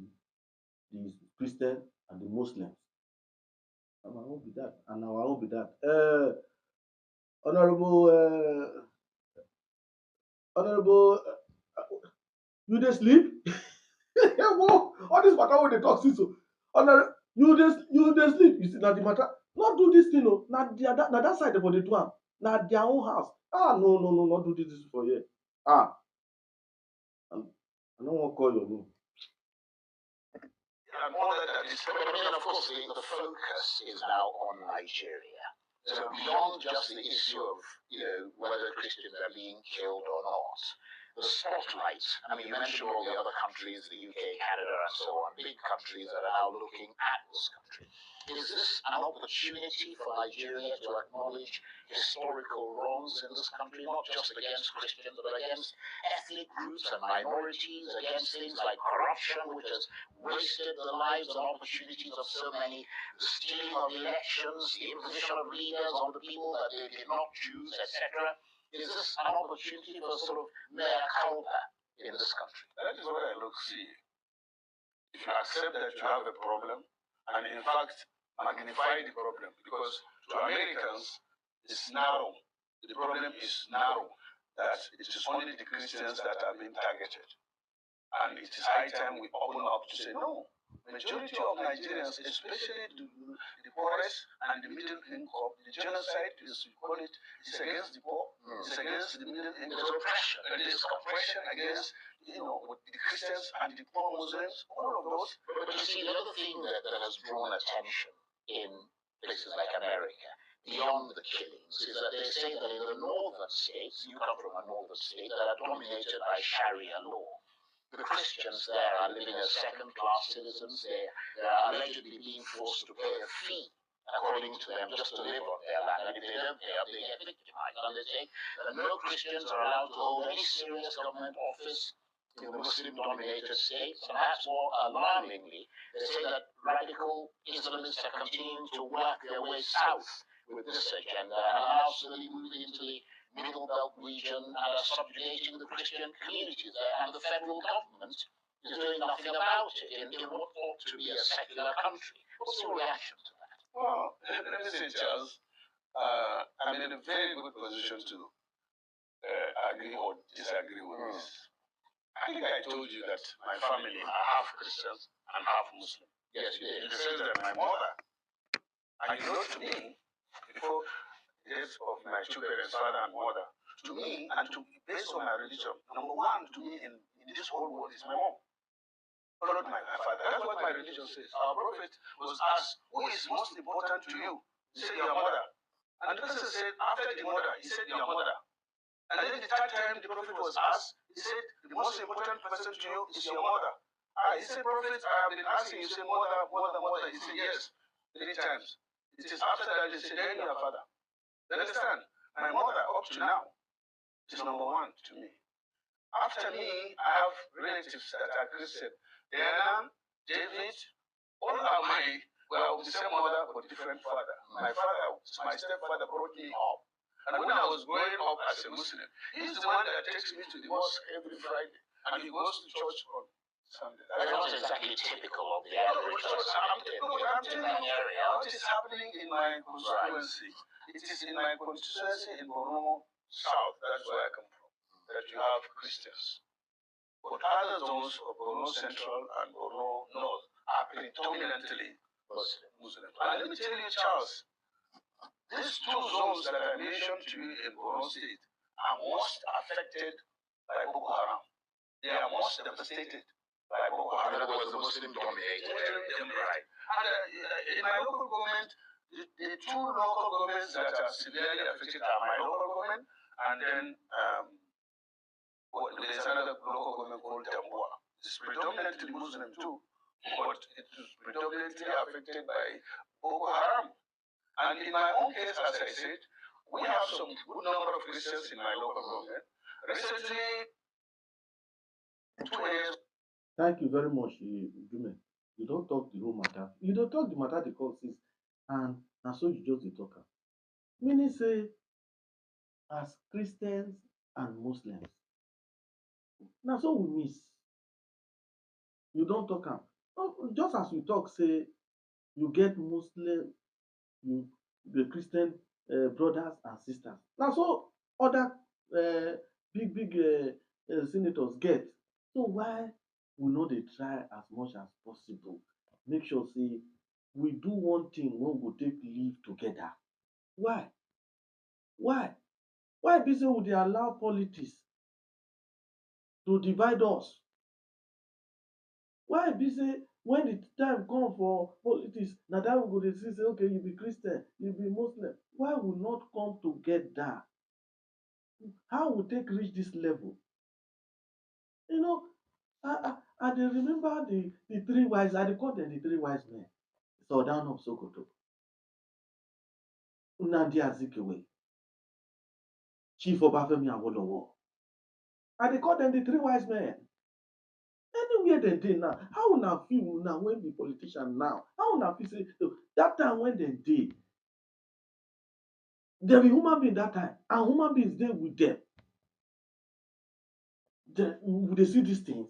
Christian and the Muslims. Na my own be that, and our own be that. Honourable, you dey sleep? Whoa, all this matter wey dey talk since o. Honourable, you dey sleep, you see na the matter. No do this thing o, na that side dem for dey do am, na their own house. Ah, no, no, no, no do this for here. Ah, I no wan call your name. And all that is, but I mean, of course, the focus is now on Nigeria. So beyond just the issue of whether Christians are being killed or not, the spotlight. I mean, you mentioned all the other countries, the UK, Canada, and so on, big countries that are now looking at this country. Is this an opportunity for Nigeria to acknowledge historical wrongs in this country, not just against Christians, but against ethnic groups and minorities, against things like corruption, which has wasted the lives and opportunities of so many, the stealing of elections, the imposition of leaders on the people that they did not choose, etc.? Is this an opportunity for sort of mea culpa in this country? That is what I look see. If you accept that you have a problem, and in fact magnify the problem, because to Americans it's narrow. The problem is narrow, that it is only the Christians that are being targeted. And it is high time we open up to say, no, majority of Nigerians, especially the poorest and the middle income, the genocide, as we call it, is against the poor, it's against the middle income. There's oppression. There's oppression against, with the Christians and the poor Muslims, all of those. But you see, the other thing that has drawn attention in places like America, beyond the killings, is that they say that in the northern states, you come from a northern state, that are dominated by Sharia law. The Christians there are living as second-class citizens. They are allegedly being forced to pay a fee, according to them, just to live on their land. And if they don't pay up, they get victimized. And they say that no Christians are allowed to hold any serious government office in the Muslim-dominated states. And that's more alarmingly, they say that radical Islamists are continuing to work their way south with this agenda and are now slowly moving into the Middle Belt region and are subjugating the Christian communities there, and the federal government is doing nothing about it in what ought to be a secular country. What's your reaction to that? Well, let me say, Charles, I'm in a very good position to agree or disagree with this. I think I told you that my family are half Christians and half Muslim. Yes, you did. In the sense that my mother, and to me, before the death of my two parents, father and mother, to me, and based on my religion, number one to me in this whole world is my mom, followed by my father. That's what my religion says. Our prophet was asked, who is most important to you? He said, your mother. And the person said, after the mother, he said, your mother. And then the third time the prophet was asked, he said, the most important person to you is your mother. He said, prophet, I have been asking you, say, mother, mother, mother. He said, yes, 3 times. It is after that they said, then your father. You understand? My mother, up to now, is number one to me. After me, I have relatives that are Christian. Diana, David, all are well, the same mother but different father. My father, my stepfather brought me up. And when I was growing up as a Muslim, he's the one that takes me to the mosque every Friday. And he goes to church on Sunday. That's not exactly typical of the average person I'm in telling that you, area. what is happening in my constituency? It is in my constituency in Borno South, that's where I come from, that you have Christians. But other zones of Borno Central and Borno North are predominantly Muslim. And let me tell you, Charles, these 2 zones that I mentioned to you in Borno State are most affected by Boko Haram. They are most devastated by Boko Haram. In other words, the Muslim-dominated area. Right. And in my local government, the 2 local governments that are severely affected are my local government, and then there's another local government called Tambua. It's predominantly Muslim too, but it is predominantly affected by Boko Haram. And in my own case, as I said, we have some good number of Christians in my local government. Recently, 2 years. Thank you very much, Ndume. You don talk the whole matter. You don talk the matter dey come since, and na so you just dey talk am. Meaning say, as Christians and Muslims, na so we miss. You don talk am. Just as you talk say you get Muslim, you the Christian brothers and sisters. Na so other big senators get. So why we no dey try as much as possible make sure say we do one thing wey we go take live together. Why? Why? Why be say we dey allow politics to divide us? Why e be say when the time come for politics na that we go dey see say okay you be Christian, you be Muslim. Why we not come together? How we take reach this level? You know, I dey remember the three wise, I dey call them the three wise men. Sultan of Sokoto, Nnamdi Azikiwe, Chief Obafemi Awolowo. I dey call them the three wise men. Anywhere dem dey now, how una feel now when be politician now? How una feel say that time when dem dey, dem be human being that time and human beings dey with dem. We dey see these things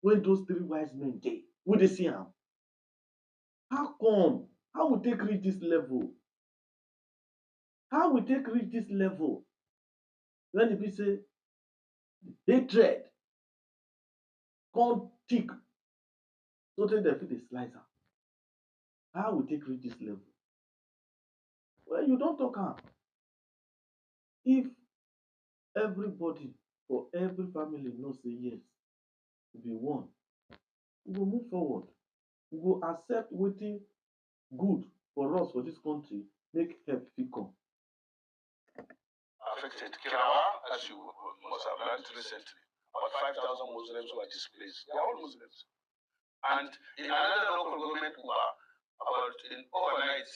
when those three wise men dey. We dey see am. How come? How we take reach this level? How we take reach this level when e be say hatred come thick so tey dem fit dey slice am? How we take reach this level? Well, you don talk am. If everybody for every family know say yes, we be one, we go move forward. We go accept wetin good for us for this country, make help fit come. Affected. Kirawa, as you must have learned recently, about 5,000 Muslims were displaced. They are all Muslims. And in another local government, about in overnight,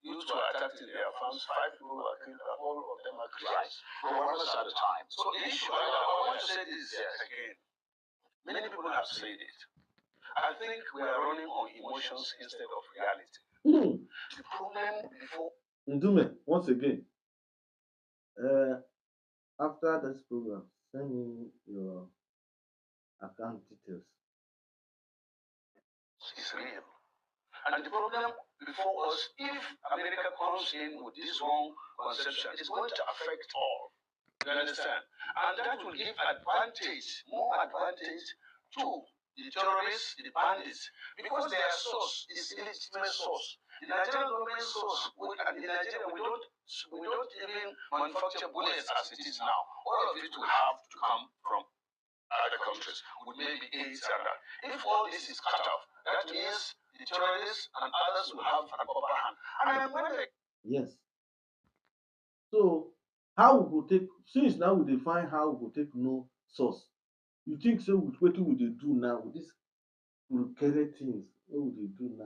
youths were attacked in their farms. 5 people were killed. All of them are Christians. We're almost out of time. So the issue, I want to say this again. Many people have said it. I think we are running on emotions instead of reality. The problem before Ndume, once again, after this program, send me your account details. is real. And the problem before us, if America comes in with this wrong conception, it's going to affect all. You understand? And that will give advantage, more advantage to the terrorists, the bandits, because their source is illegitimate source. The Nigerian government source, and in Nigeria, we don't even manufacture bullets as it is now. All of it will have to come from other countries with maybe AIDS and that. If all this is cut off, that means the terrorists and others will have an upper hand. And I'm wondering. Yes. So how we go take, since now we define how we go take know source, you think so with wetin we dey do now with this current things wey we dey do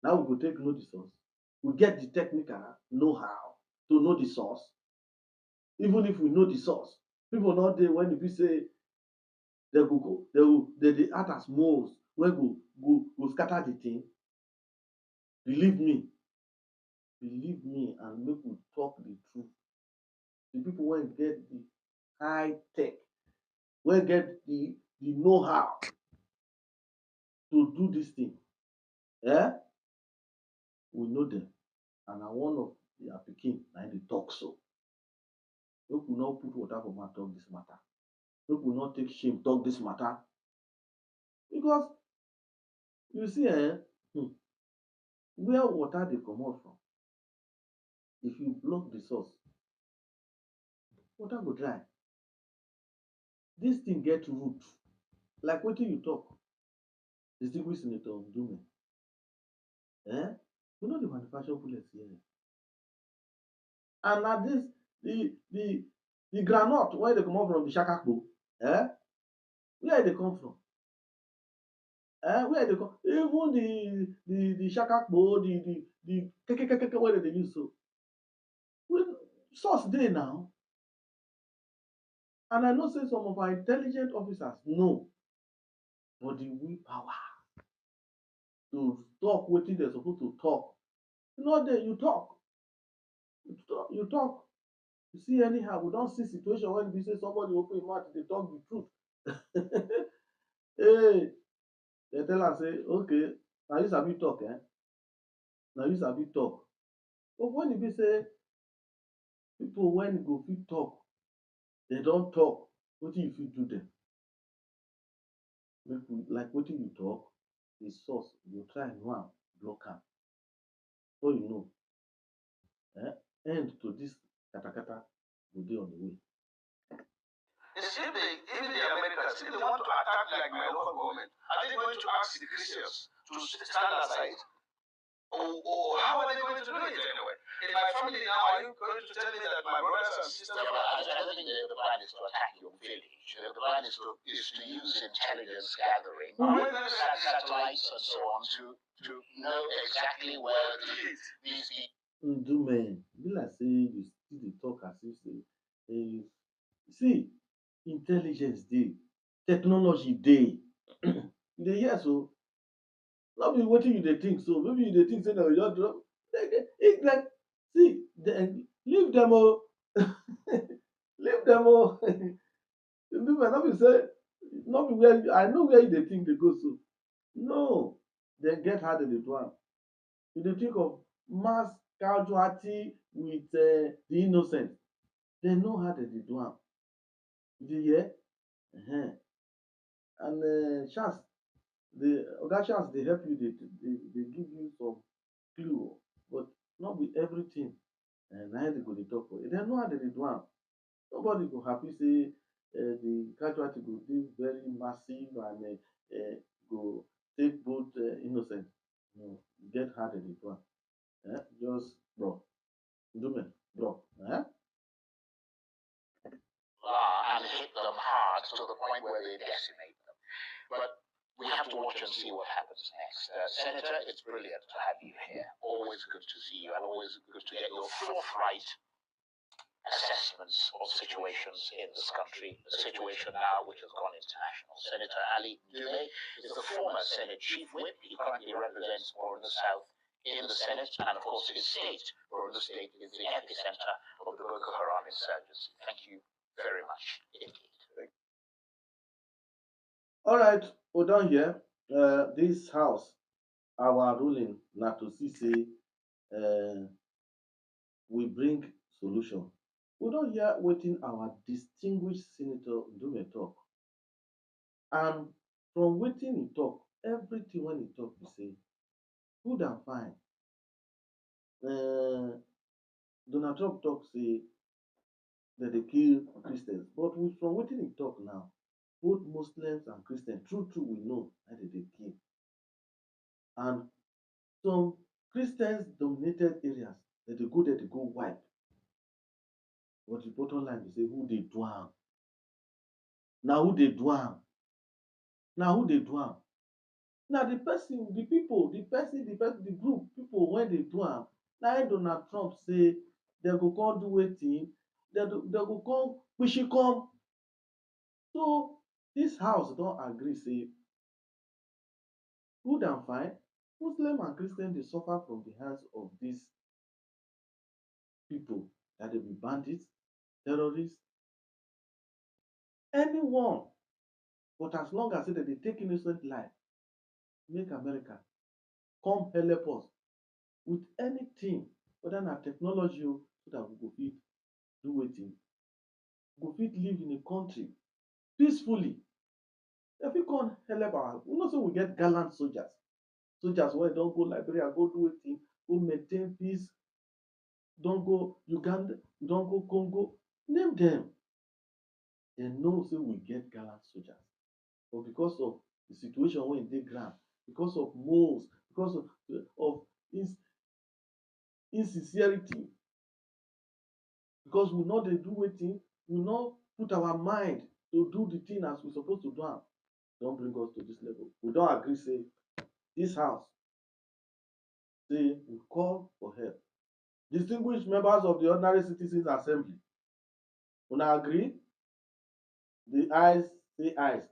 now we go take know the source? We get the technical know-how to know the source. Even if we know the source, people no dey when e be say dem dey act as moles wey go scatter the thing. Believe me and make we talk the truth. The people wey get the high tech, wey get the know-how to do this thing, we know them, and na one of their pikin na im dey talk so. Make we no put water for mouth talk this matter. Make we no take shame talk this matter. Because you see where water dey comot from, if you block the source, water go dry. This thing get root. Like wetin you talk, distinguished Senator Ndume, we no dey manufacture bullets here. And na this the groundnut wey dey comot from the sugarcoat, where e dey come from? Where e dey come? Even the sugarcoat, the kekekeke wey dem dey use so, source dey now. And I know say some of our intelligent officers know, but the willpower to talk wetin dem suppose to talk, e no dey. You talk, you see anyhow. We don see situation wey be say somebody open im mouth dey talk the truth. Hey, dem tell am say okay, na you sabi talk, na you sabi talk. But when e be say people when go fit talk, dem don talk, wetin you fit do dem? make we like wetin you talk, the source you try know am, block am, before you know, end to this katakata go dey on the way. Even the Americans, if they want to attack like my local government, are they going to ask the Christians to stand aside? Or how are they going to do it anyway? In my family now, are you going to tell me that my brothers and sisters? Yeah, but I don't think the plan is to attack your village. The plan is to use intelligence gathering, satellites and so on, to know exactly where these people. Ndume, be like say you still dey talk as if say see, intelligence dey, technology dey. You dey hear so? No be wetin you dey think so. Maybe you dey think say na you just drop. It's like see, leave dem o. Leave dem o. Ndume, no be say no be where you, I know where you dey think dey go so. No, dem get how dem dey do am. You dey think of mass casualty with the innocent. Dem know how dem dey do am. You dey hear? And chance, the oga chance dey help you, dey give you some clue, but no be everything na im dem go dey talk for. Dem know how dem dey do am. Nobody go happy say the casualty go dey very massive and go take both innocent. No, e get how dem dey do am. Just bro, Ndume, bro. And hit them hard to the point where they decimate them. But we have to watch and see what happens next. Senator, it's brilliant to have you here. Always good to see you, and always good to get your forthright assessments of situations in this country, the situation now which has gone international. Senator Ali Ndume is the former Senate Chief Whip. He currently represents Borno South in the Senate, and of course his state, Borno State, is the epicenter of the Boko Haram insurgency. Thank you very much indeed. All right, we don hear. This house, our ruling na to see say we bring solution. We don hear wetin our distinguished senator Ndume talk, and from wetin e talk, everything wey e talk be say good and fine. Donald Trump talk say dem dey kill Christians, but from wetin e talk now, both Muslims and Christians, true true we know na dem dey kill. And some Christians dominated areas, dem dey go there dey go wipe. But the bottom line be say who dey do am? Na who dey do am? Na who dey do am? Na the person, the people, the person, the group people wey dey do am. Na im Donald Trump say dem go come do wetin? Dem go come kpishi. So this house don agree say good and fine, Muslim and Christian dey suffer from the hands of these people, that dey be bandits, terrorists, anyone. But as long as say dem dey take innocent life, make America come help us with anything, whether na technology o, so that we go fit do wetin? We go fit live in a country peacefully. Dem fit come help our, you know say we get gallant soldiers wey don go Liberia go do wetin? Go maintain peace, don go Uganda, don go Congo, name dem. Dem know say we get gallant soldiers, but because of the situation wey dey ground, because of moles, because of insincerity, because we no dey do wetin? We no put our mind to do the thing as we suppose to do am, don bring us to this level. We don agree say this house say we call for help. Distinguished members of the Ordinary Citizens Assembly, una agree? The ayes say ayes,